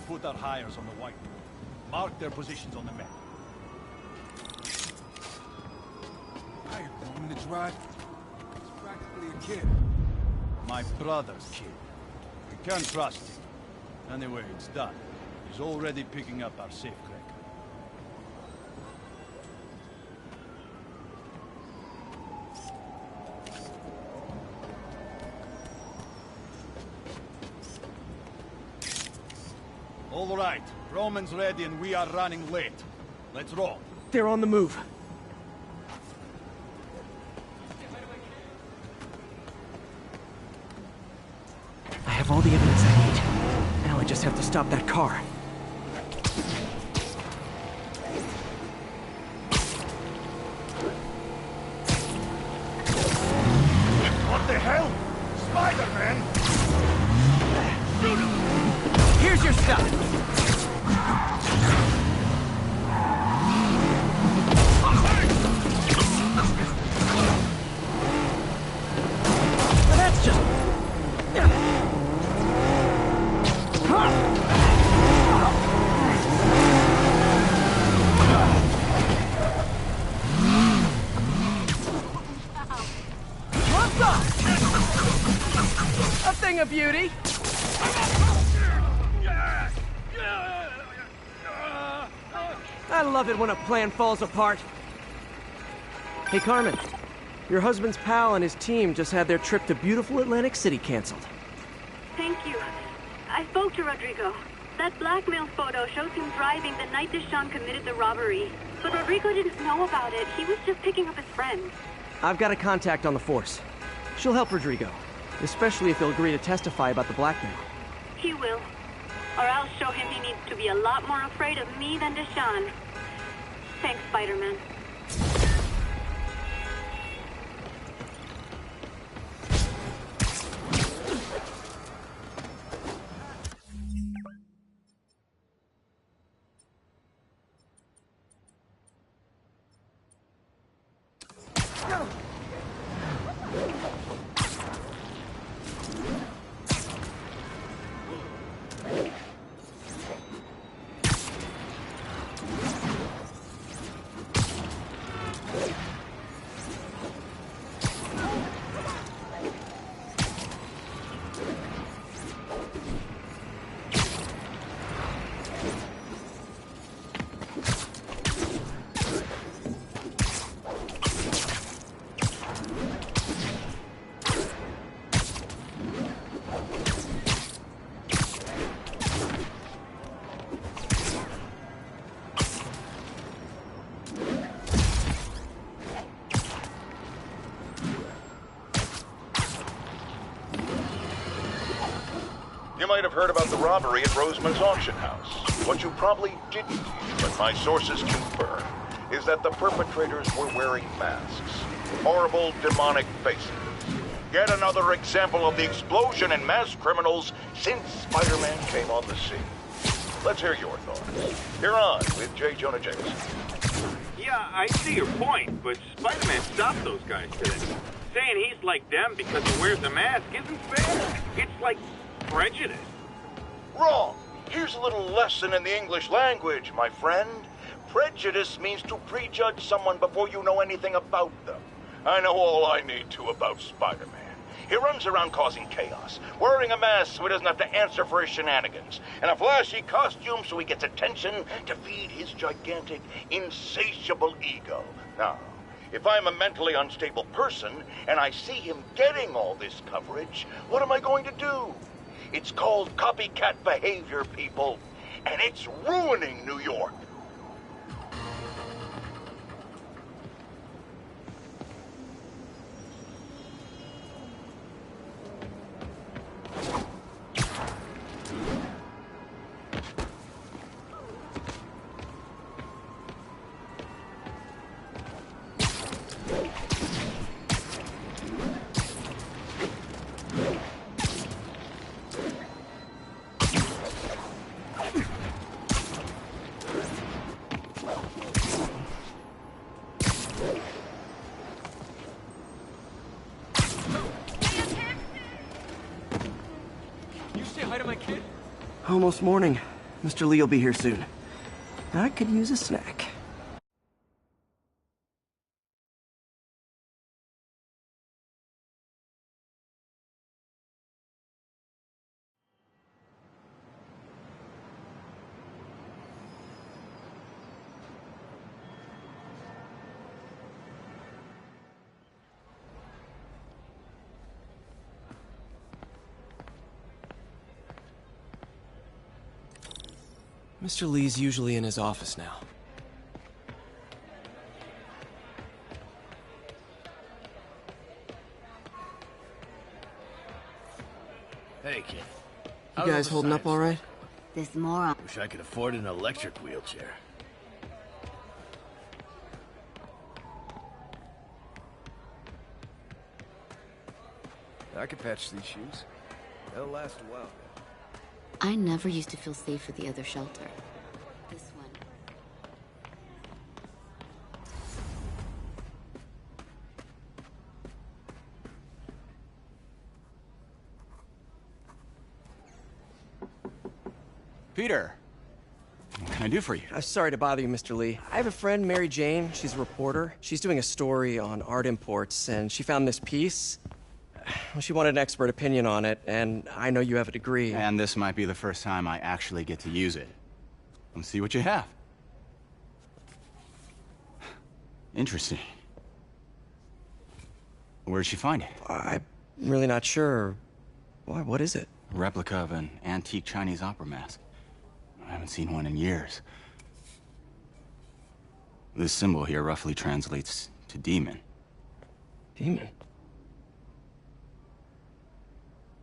J: Put our hires on the whiteboard. Mark their positions on the map.
D: Hey, woman to drive. He's practically a kid.
J: My brother's kid. We can't trust him. Anyway, it's done. He's already picking up our safecracker. All right, Roman's ready and we are running late. Let's roll.
A: They're on the move. I have all the evidence I need. Now I just have to stop that car.
J: What the hell? Spider-Man!
A: Here's your stuff. That's just... What's up? A thing of beauty. I love it when a plan falls apart. Hey, Carmen. Your husband's pal and his team just had their trip to beautiful Atlantic City canceled.
S: Thank you. I spoke to Rodrigo. That blackmail photo shows him driving the night Deshaun committed the robbery. But Rodrigo didn't know about it. He was just picking up his friend.
A: I've got a contact on the force. She'll help Rodrigo, especially if he'll agree to testify about the blackmail.
S: He will. Or I'll show him he needs to be a lot more afraid of me than Deshaun. Thanks, Spider-Man.
R: You might have heard about the robbery at Roseman's auction house. What you probably didn't hear, but my sources confirm, is that the perpetrators were wearing masks. Horrible, demonic faces. Yet another example of the explosion in mass criminals since Spider-Man came on the scene. Let's hear your thoughts. You're on with J. Jonah Jameson.
N: Yeah, I see your point, but Spider-Man stopped those guys today. Saying he's like them because he wears a mask isn't fair. It's like prejudice.
R: Wrong. Here's a little lesson in the English language, my friend. Prejudice means to prejudge someone before you know anything about them. I know all I need to about Spider-Man. He runs around causing chaos, wearing a mask so he doesn't have to answer for his shenanigans, and a flashy costume so he gets attention to feed his gigantic, insatiable ego. Now, if I'm a mentally unstable person and I see him getting all this coverage, what am I going to do? It's called copycat behavior, people, and it's ruining New York.
A: Almost morning. Mr. Lee will be here soon. I could use a snack. Mr. Lee's usually in his office now.
T: Hey, kid.
A: You guys holding up all right?
T: This moron. Wish I could afford an electric wheelchair.
I: I could patch these shoes. They'll last a while.
U: I never used to feel safe at the other shelter. This one.
V: Peter, what can I do for you?
C: Sorry to bother you, Mr. Lee. I have a friend, Mary Jane. She's a reporter. She's doing a story on art imports, and she found this piece. Well, she wanted an expert opinion on it, and I know you have a degree.
V: And this might be the first time I actually get to use it. Let's see what you have. Interesting. Where did she find it?
C: I'm really not sure. Why, what is it?
V: A replica of an antique Chinese opera mask. I haven't seen one in years. This symbol here roughly translates to demon.
C: Demon?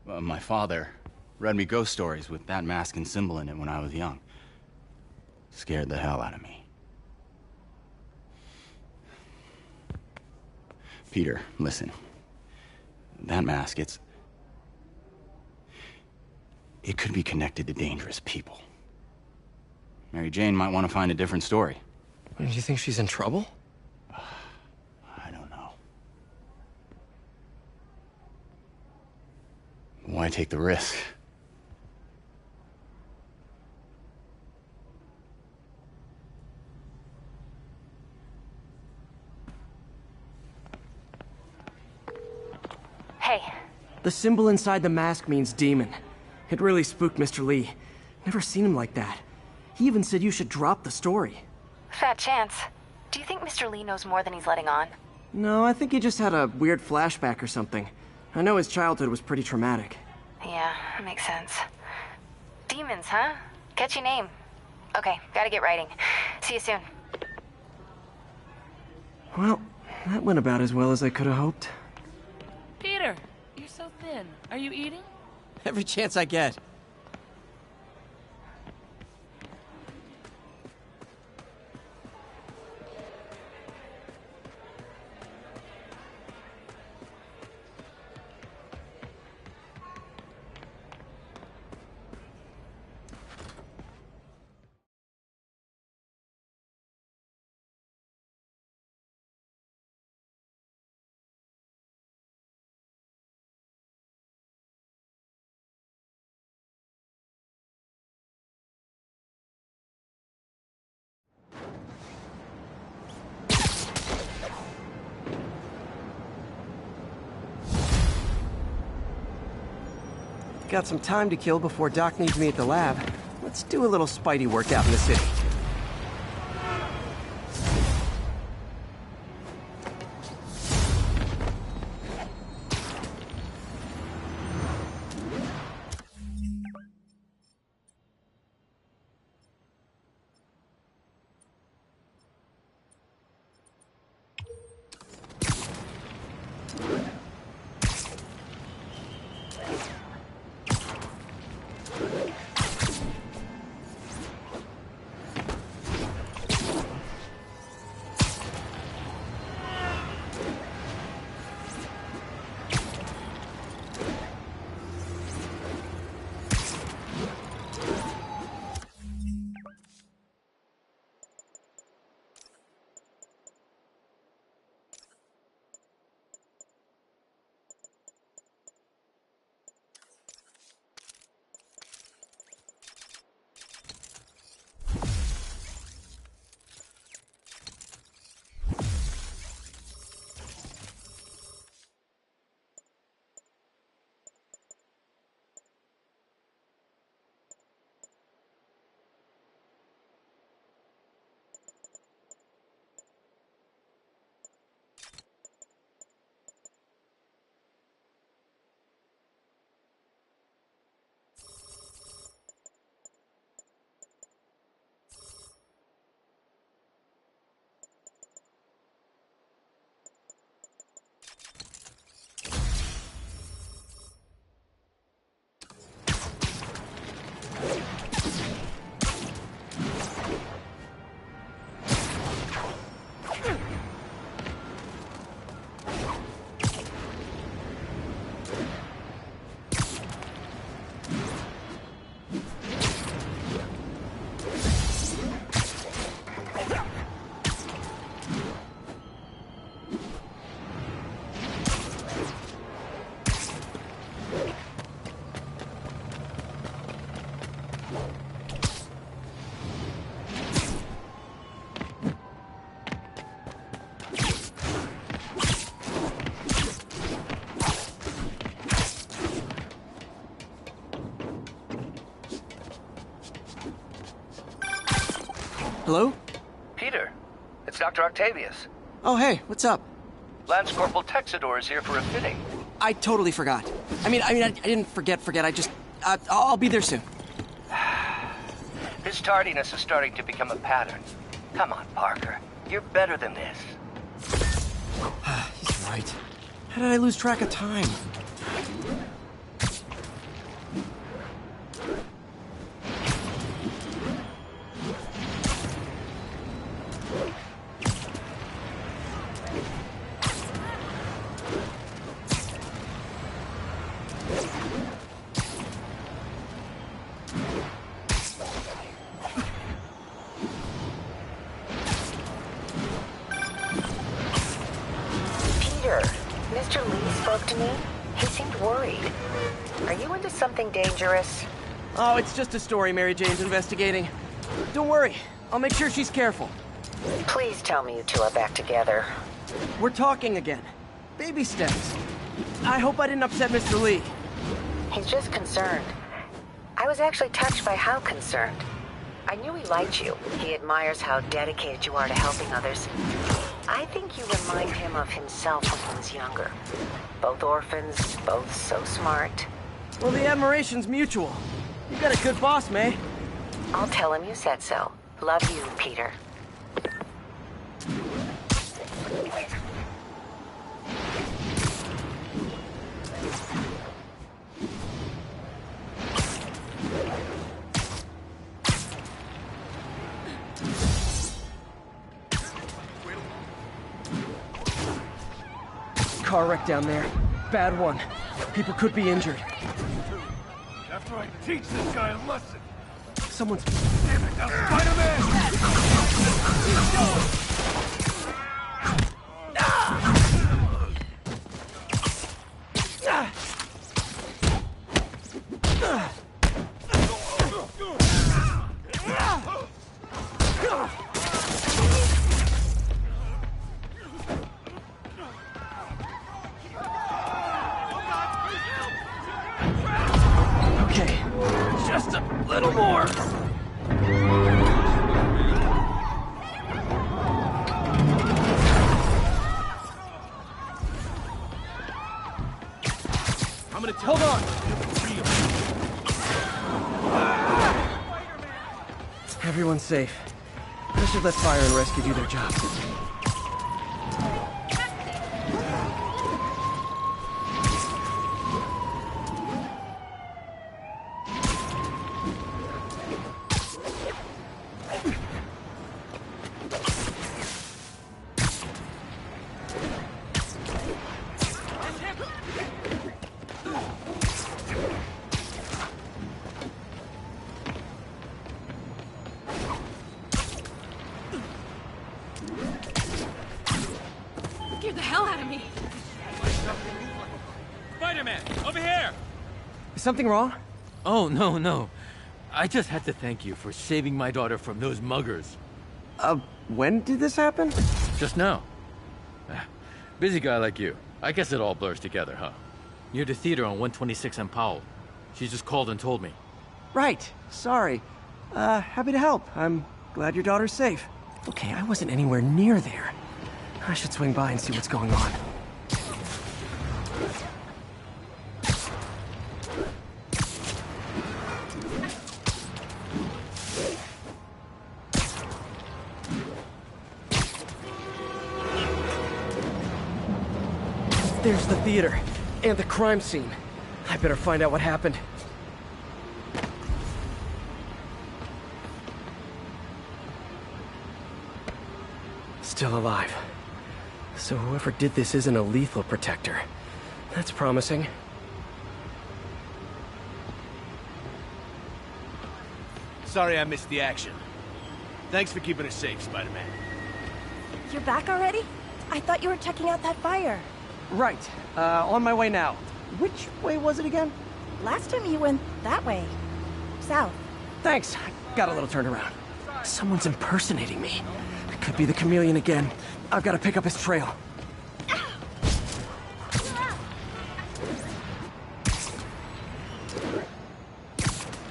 V: My father read me ghost stories with that mask and symbol in it when I was young. Scared the hell out of me. Peter, listen. That mask, it could be connected to dangerous people. Mary Jane might want to find a different story.
C: Do you think she's in trouble?
V: I don't know. Why take the risk?
O: Hey.
A: The symbol inside the mask means demon. It really spooked Mr. Lee. Never seen him like that. He even said you should drop the story.
O: Fat chance. Do you think Mr. Lee knows more than he's letting on?
A: No, I think he just had a weird flashback or something. I know his childhood was pretty traumatic.
O: Yeah, that makes sense. Demons, huh? Catchy name. Okay, gotta get writing. See you soon.
A: Well, that went about as well as I could have hoped.
W: Peter, you're so thin. Are you eating?
C: Every chance I get.
A: Got some time to kill before Doc needs me at the lab. Let's do a little Spidey work out in the city. Hello?
M: Peter, it's Dr. Octavius.
A: Oh, hey, what's up?
M: Lance Corporal Texador is here for a fitting.
A: I totally forgot. I didn't forget. I just, I'll be there soon.
M: His tardiness is starting to become a pattern. Come on, Parker. You're better than this.
A: He's right. How did I lose track of time?
B: Mr. Lee spoke to me. He seemed worried. Are you into something dangerous?
A: Oh, it's just a story Mary Jane's investigating. Don't worry. I'll make sure she's careful.
B: Please tell me you two are back together.
A: We're talking again. Baby steps. I hope I didn't upset Mr. Lee.
B: He's just concerned. I was actually touched by how concerned. I knew he liked you. He admires how dedicated you are to helping others. I think you remind him of himself when he was younger. Both orphans, both so smart.
A: Well, the admiration's mutual. You got a good boss, May.
B: I'll tell him you said so. Love you, Peter.
A: Car wreck down there. Bad one. People could be injured.
D: After I teach this guy a lesson.
A: Someone's...
D: Damn it, now Spider-Man!
A: Okay, just a little more.
I: I'm gonna
A: Hold on. Everyone's safe. I should let fire and rescue do their job.
P: Scared the hell out of me.
I: Spider-Man, over here!
A: Is something wrong?
I: Oh, no. I just had to thank you for saving my daughter from those muggers.
A: When did this happen?
I: Just now. Busy guy like you. I guess it all blurs together, huh? Near the theater on 126 and Powell. She just called and told me.
A: Right. Sorry. Happy to help. I'm glad your daughter's safe. Okay, I wasn't anywhere near there. I should swing by and see what's going on. There's the theater, and the crime scene. I better find out what happened. Still alive. So whoever did this isn't a lethal protector. That's promising.
I: Sorry I missed the action. Thanks for keeping us safe, Spider-Man.
E: You're back already? I thought you were checking out that fire.
A: Right. On my way now. Which way was it again?
E: Last time you went that way. South.
A: Thanks. I got a little turned around. Someone's impersonating me. It could be the chameleon again. I've got to pick up his trail.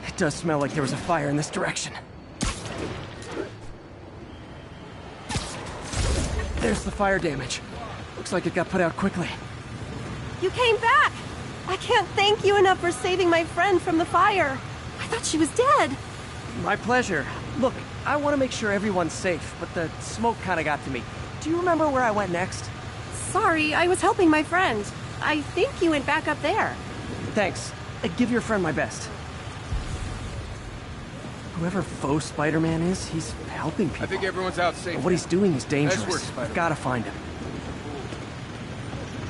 A: It does smell like there was a fire in this direction. There's the fire damage. Looks like it got put out quickly.
E: You came back! I can't thank you enough for saving my friend from the fire. I thought she was dead.
A: My pleasure. Look, I want to make sure everyone's safe, but the smoke kind of got to me. Do you remember where I went next?
E: Sorry, I was helping my friend. I think you went back up there.
A: Thanks. Give your friend my best. Whoever faux Spider-Man is, he's helping people.
D: I think everyone's out safe.
A: But what he's doing is dangerous.
D: Nice work, Spider-Man.
A: I've gotta find him.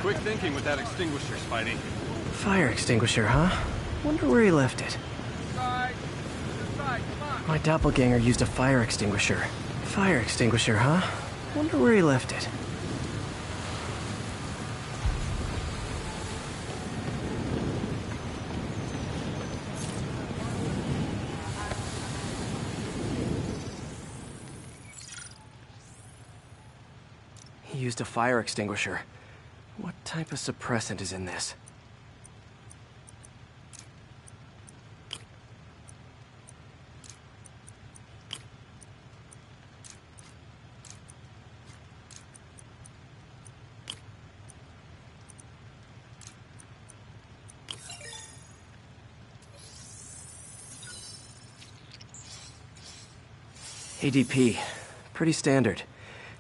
J: Quick thinking with that extinguisher, Spidey.
A: Fire extinguisher, huh? Wonder where he left it. My doppelganger used a fire extinguisher. Fire extinguisher, huh? Wonder where he left it. He used a fire extinguisher. What type of suppressant is in this? ADP. Pretty standard.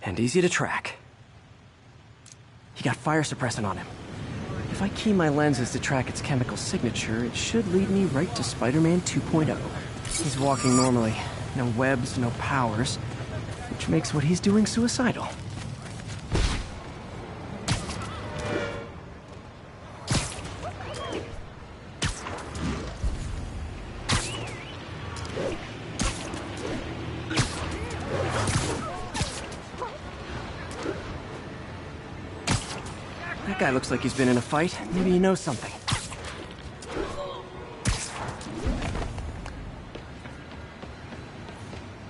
A: And easy to track. He got fire suppressant on him. If I key my lenses to track its chemical signature, it should lead me right to Spider-Man 2.0. He's walking normally. No webs, no powers. Which makes what he's doing suicidal. That guy looks like he's been in a fight. Maybe he knows something.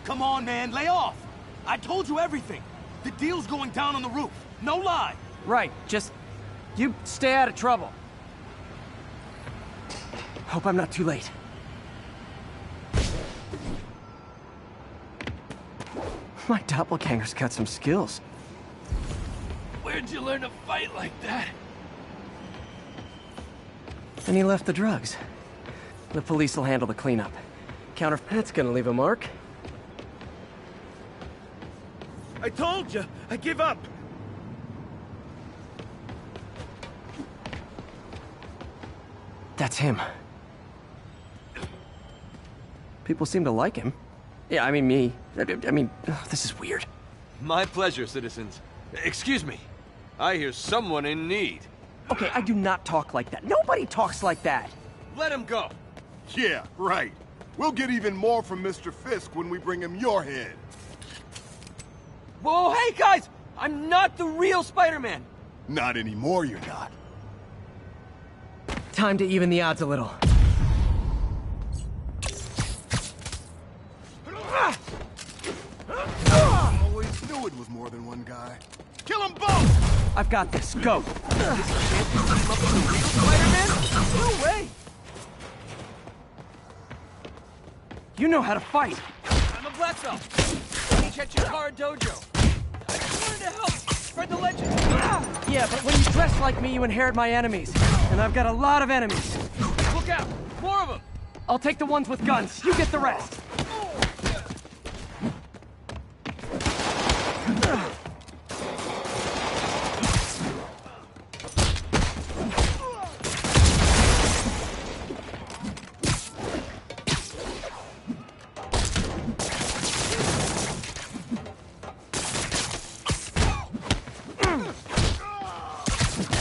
I: Come on, man, lay off! I told you everything. The deal's going down on the roof. No lie.
A: Right, just... you stay out of trouble. Hope I'm not too late. My doppelganger's got some skills.
T: Where'd you learn to fight like that?
A: And he left the drugs. The police will handle the cleanup. That's gonna leave a mark.
D: I told you, I give up.
A: That's him. People seem to like him. Yeah, I mean me. I mean, this is weird.
D: My pleasure, citizens. Excuse me. I hear someone in need.
A: Okay, I do not talk like that. Nobody talks like that.
D: Let him go.
F: Yeah, right. We'll get even more from Mr. Fisk when we bring him your head.
D: Whoa, hey guys! I'm not the real Spider-Man.
F: Not anymore, you're not.
A: Time to even the odds a little.
F: Always knew it was more than one guy. Kill them both!
A: I've got this. Go.
D: Spider-Man? No way!
A: You know how to fight.
D: I'm a black belt. Teach at Chikara Dojo. I just wanted to help spread the legend.
A: Yeah, but when you dress like me, you inherit my enemies. And I've got a lot of enemies.
D: Look out! More of them!
A: I'll take the ones with guns. You get the rest.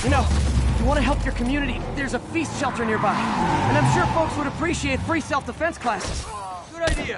A: You know, if you want to help your community, there's a feast shelter nearby. And I'm sure folks would appreciate free self-defense classes.
D: Good idea.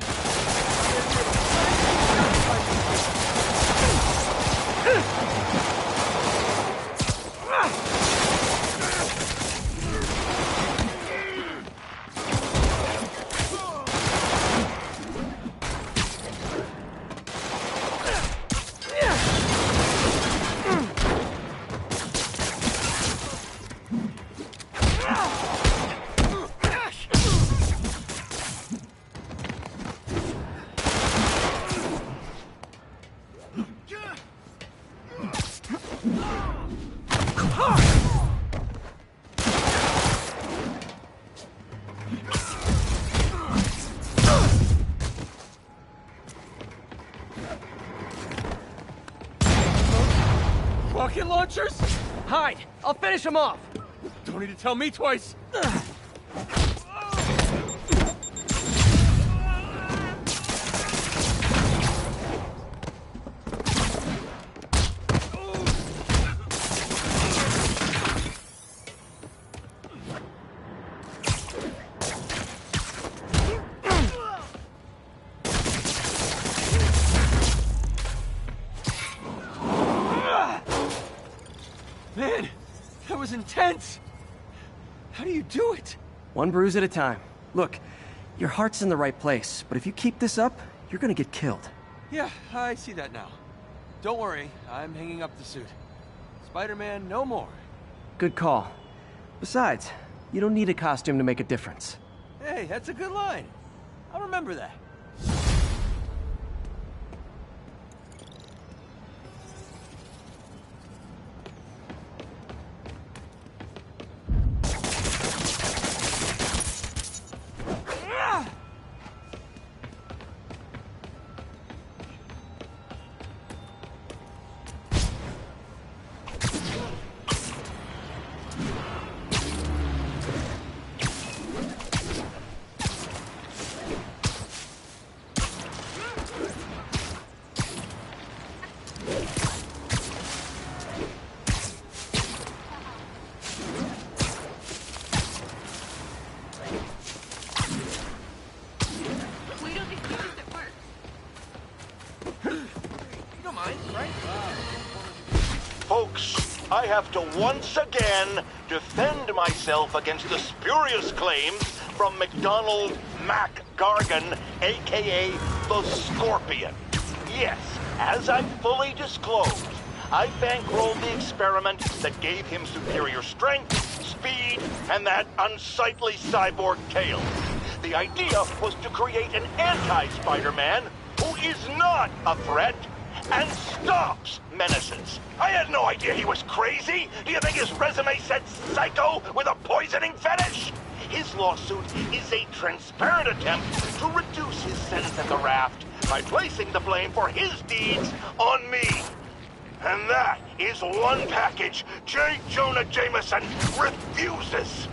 D: Rocket launchers?
A: Hide! I'll finish him off!
D: Don't need to tell me twice. Man, that was intense. How do you do it?
A: One bruise at a time. Look, your heart's in the right place, but if you keep this up, you're gonna get killed.
D: Yeah, I see that now. Don't worry, I'm hanging up the suit. Spider-Man, no more.
A: Good call. Besides, you don't need a costume to make a difference.
D: Hey, that's a good line. I'll remember that.
R: Folks, I have to once again defend myself against the spurious claims from McDonald Mac Gargan, aka the Scorpion. Yes, as I fully disclosed, I bankrolled the experiment that gave him superior strength, speed and that unsightly cyborg tail. The idea was to create an anti-Spider-Man who is not a threat and stops menaces. I had no idea he was crazy. Do you think his resume said psycho with a poisoning fetish? His lawsuit is a transparent attempt to reduce his sentence at the raft by placing the blame for his deeds on me. And that is one package J. Jonah Jameson refuses.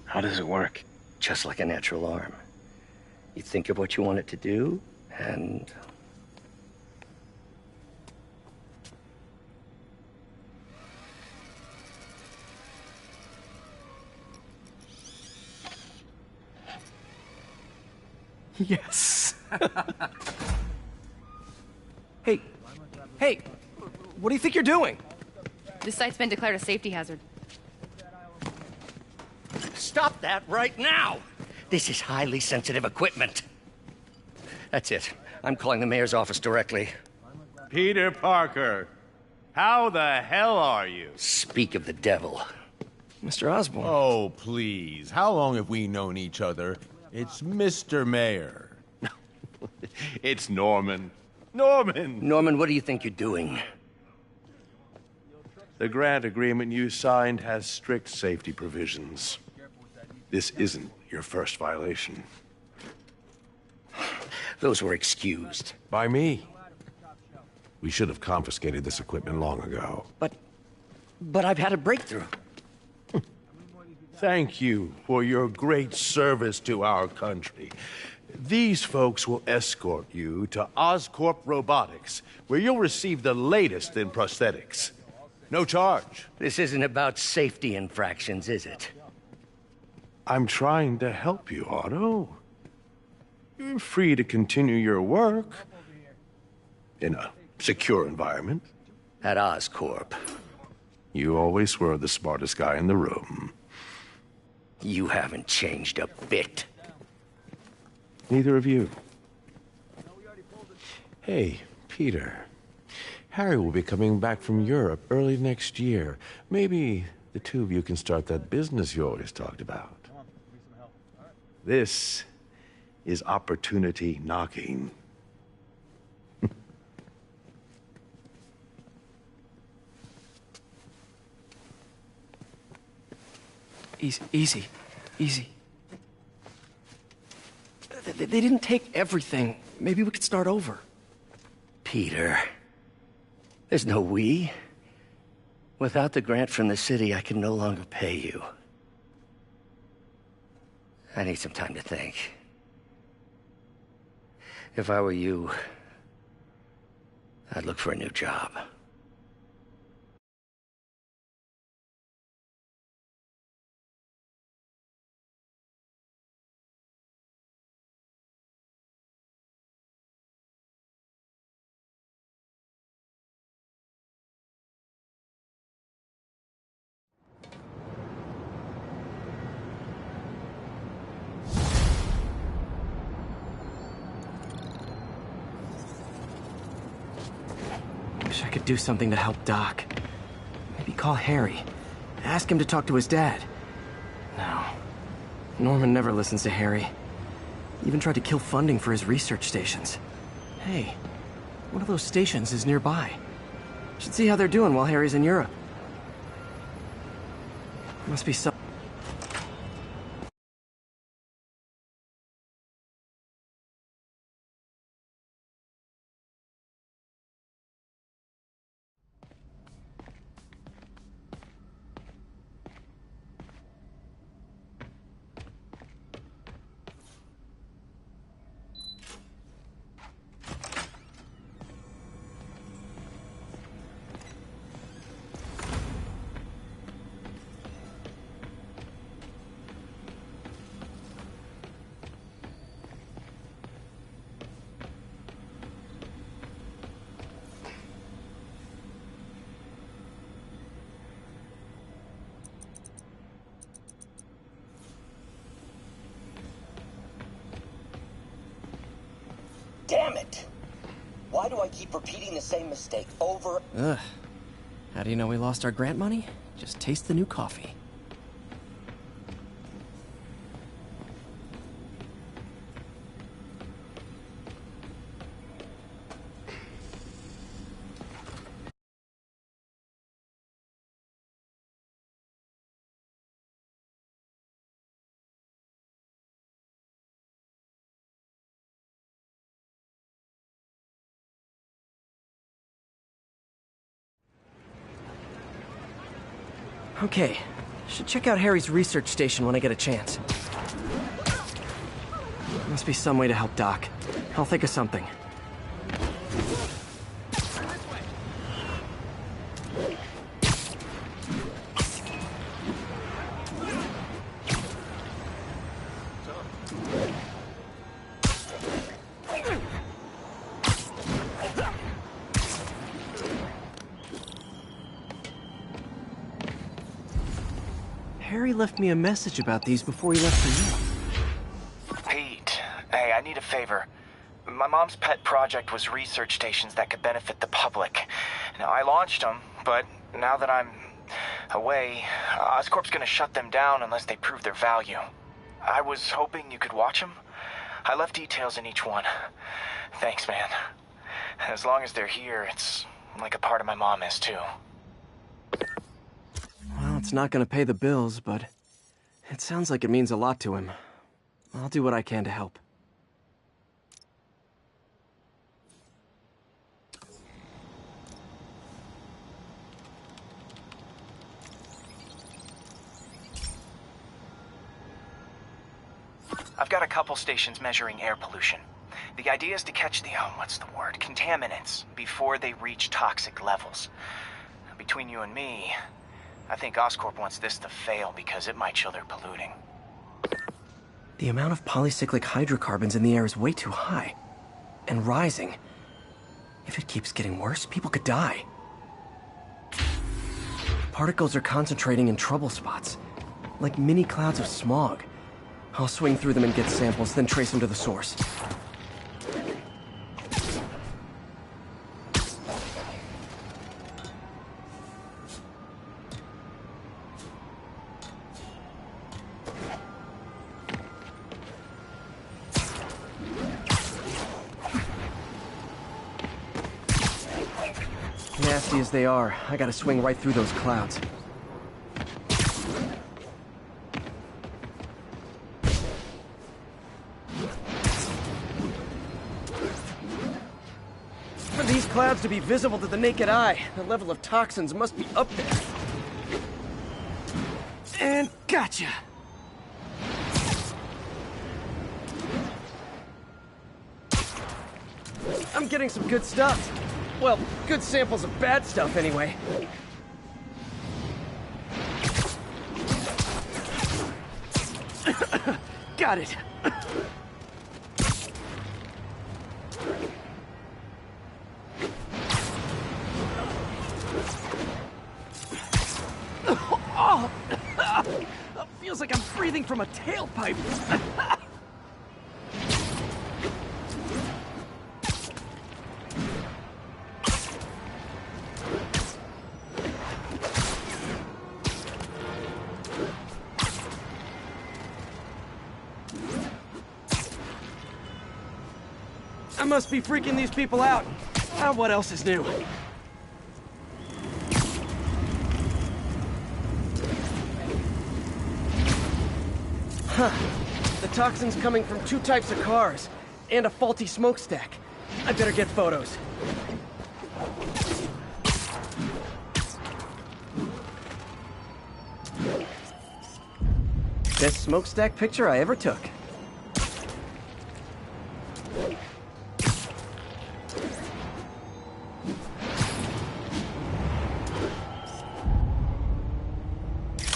M: How does it work? Just like a natural arm. You think of what you want it to do, and...
A: Yes. Hey, what do you think you're doing?
K: This site's been declared a safety hazard.
M: Stop that right now! This is highly sensitive equipment. That's it. I'm calling the mayor's office directly.
L: Peter Parker, how the hell are you?
M: Speak of the devil.
A: Mr. Osborn.
L: Oh, please. How long have we known each other? It's Mr. Mayor. It's Norman.
M: Norman, what do you think you're doing?
L: The grant agreement you signed has strict safety provisions. This isn't your first violation.
M: Those were excused.
L: By me. We should have confiscated this equipment long ago.
M: But I've had a breakthrough.
L: Thank you for your great service to our country. These folks will escort you to Oscorp Robotics, where you'll receive the latest in prosthetics. No charge.
M: This isn't about safety infractions, is it?
L: I'm trying to help you, Otto. You're free to continue your work in a secure environment.
M: At Oscorp.
L: You always were the smartest guy in the room.
M: You haven't changed a bit.
L: Neither of you. Hey, Peter. Harry will be coming back from Europe early next year. Maybe the two of you can start that business you always talked about. This is opportunity knocking.
A: Easy. They didn't take everything. Maybe we could start over.
M: Peter, there's no we. Without the grant from the city, I can no longer pay you. I need some time to think. If I were you, I'd look for a new job.
A: Wish I could do something to help Doc. Maybe call Harry. Ask him to talk to his dad. No. Norman never listens to Harry. Even tried to kill funding for his research stations. Hey, one of those stations is nearby. Should see how they're doing while Harry's in Europe. Must be some...
G: Damn it! Why do I keep repeating the same mistake over...
A: Ugh. How do you know we lost our grant money? Just taste the new coffee. Okay, should check out Harry's research station when I get a chance. Must be some way to help Doc. I'll think of something. Harry left me a message about these before he left for you.
H: Pete, hey, I need a favor. My mom's pet project was research stations that could benefit the public. Now, I launched them, but now that I'm away, Oscorp's gonna shut them down unless they prove their value. I was hoping you could watch them. I left details in each one. Thanks, man. As long as they're here, it's like a part of my mom is, too.
A: Well, it's not gonna pay the bills, but it sounds like it means a lot to him. I'll do what I can to help.
H: I've got a couple stations measuring air pollution. The idea is to catch the, contaminants before they reach toxic levels. Between you and me, I think Oscorp wants this to fail because it might show they're polluting.
A: The amount of polycyclic hydrocarbons in the air is way too high. And rising. If it keeps getting worse, people could die. Particles are concentrating in trouble spots, like mini clouds of smog. I'll swing through them and get samples, then trace them to the source. Nasty as they are, I gotta swing right through those clouds. For these clouds to be visible to the naked eye, the level of toxins must be up there. And gotcha! I'm getting some good stuff. Well, good samples of bad stuff, anyway. Got it. Oh, feels like I'm breathing from a tailpipe. I must be freaking these people out. What else is new? Huh. The toxin's coming from 2 types of cars, and a faulty smokestack. I better get photos. Best smokestack picture I ever took.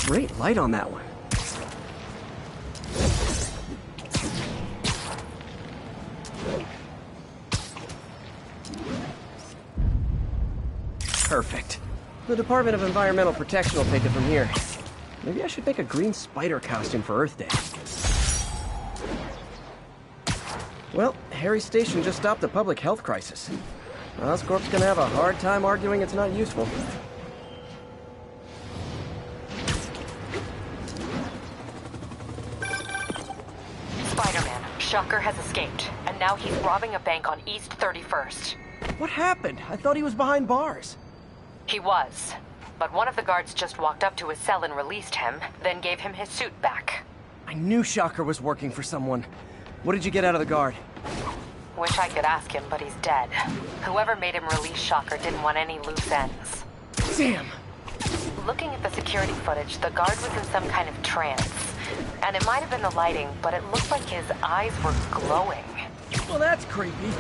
A: Great light on that one. Perfect. The Department of Environmental Protection will take it from here. Maybe I should make a green spider costume for Earth Day. Well, Harry's station just stopped a public health crisis. Oscorp's gonna have a hard time arguing it's not useful.
B: Spider-Man, Shocker has escaped, and now he's robbing a bank on East 31st.
A: What happened? I thought he was behind bars.
B: He was. But one of the guards just walked up to his cell and released him, then gave him his suit back.
A: I knew Shocker was working for someone. What did you get out of the guard?
B: Wish I could ask him, but he's dead. Whoever made him release Shocker didn't want any loose ends.
A: Damn!
B: Looking at the security footage, the guard was in some kind of trance. And it might have been the lighting, but it looked like his eyes were glowing.
A: Well, that's creepy.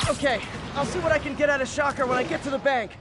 A: Okay, I'll see what I can get out of Shocker when I get to the bank.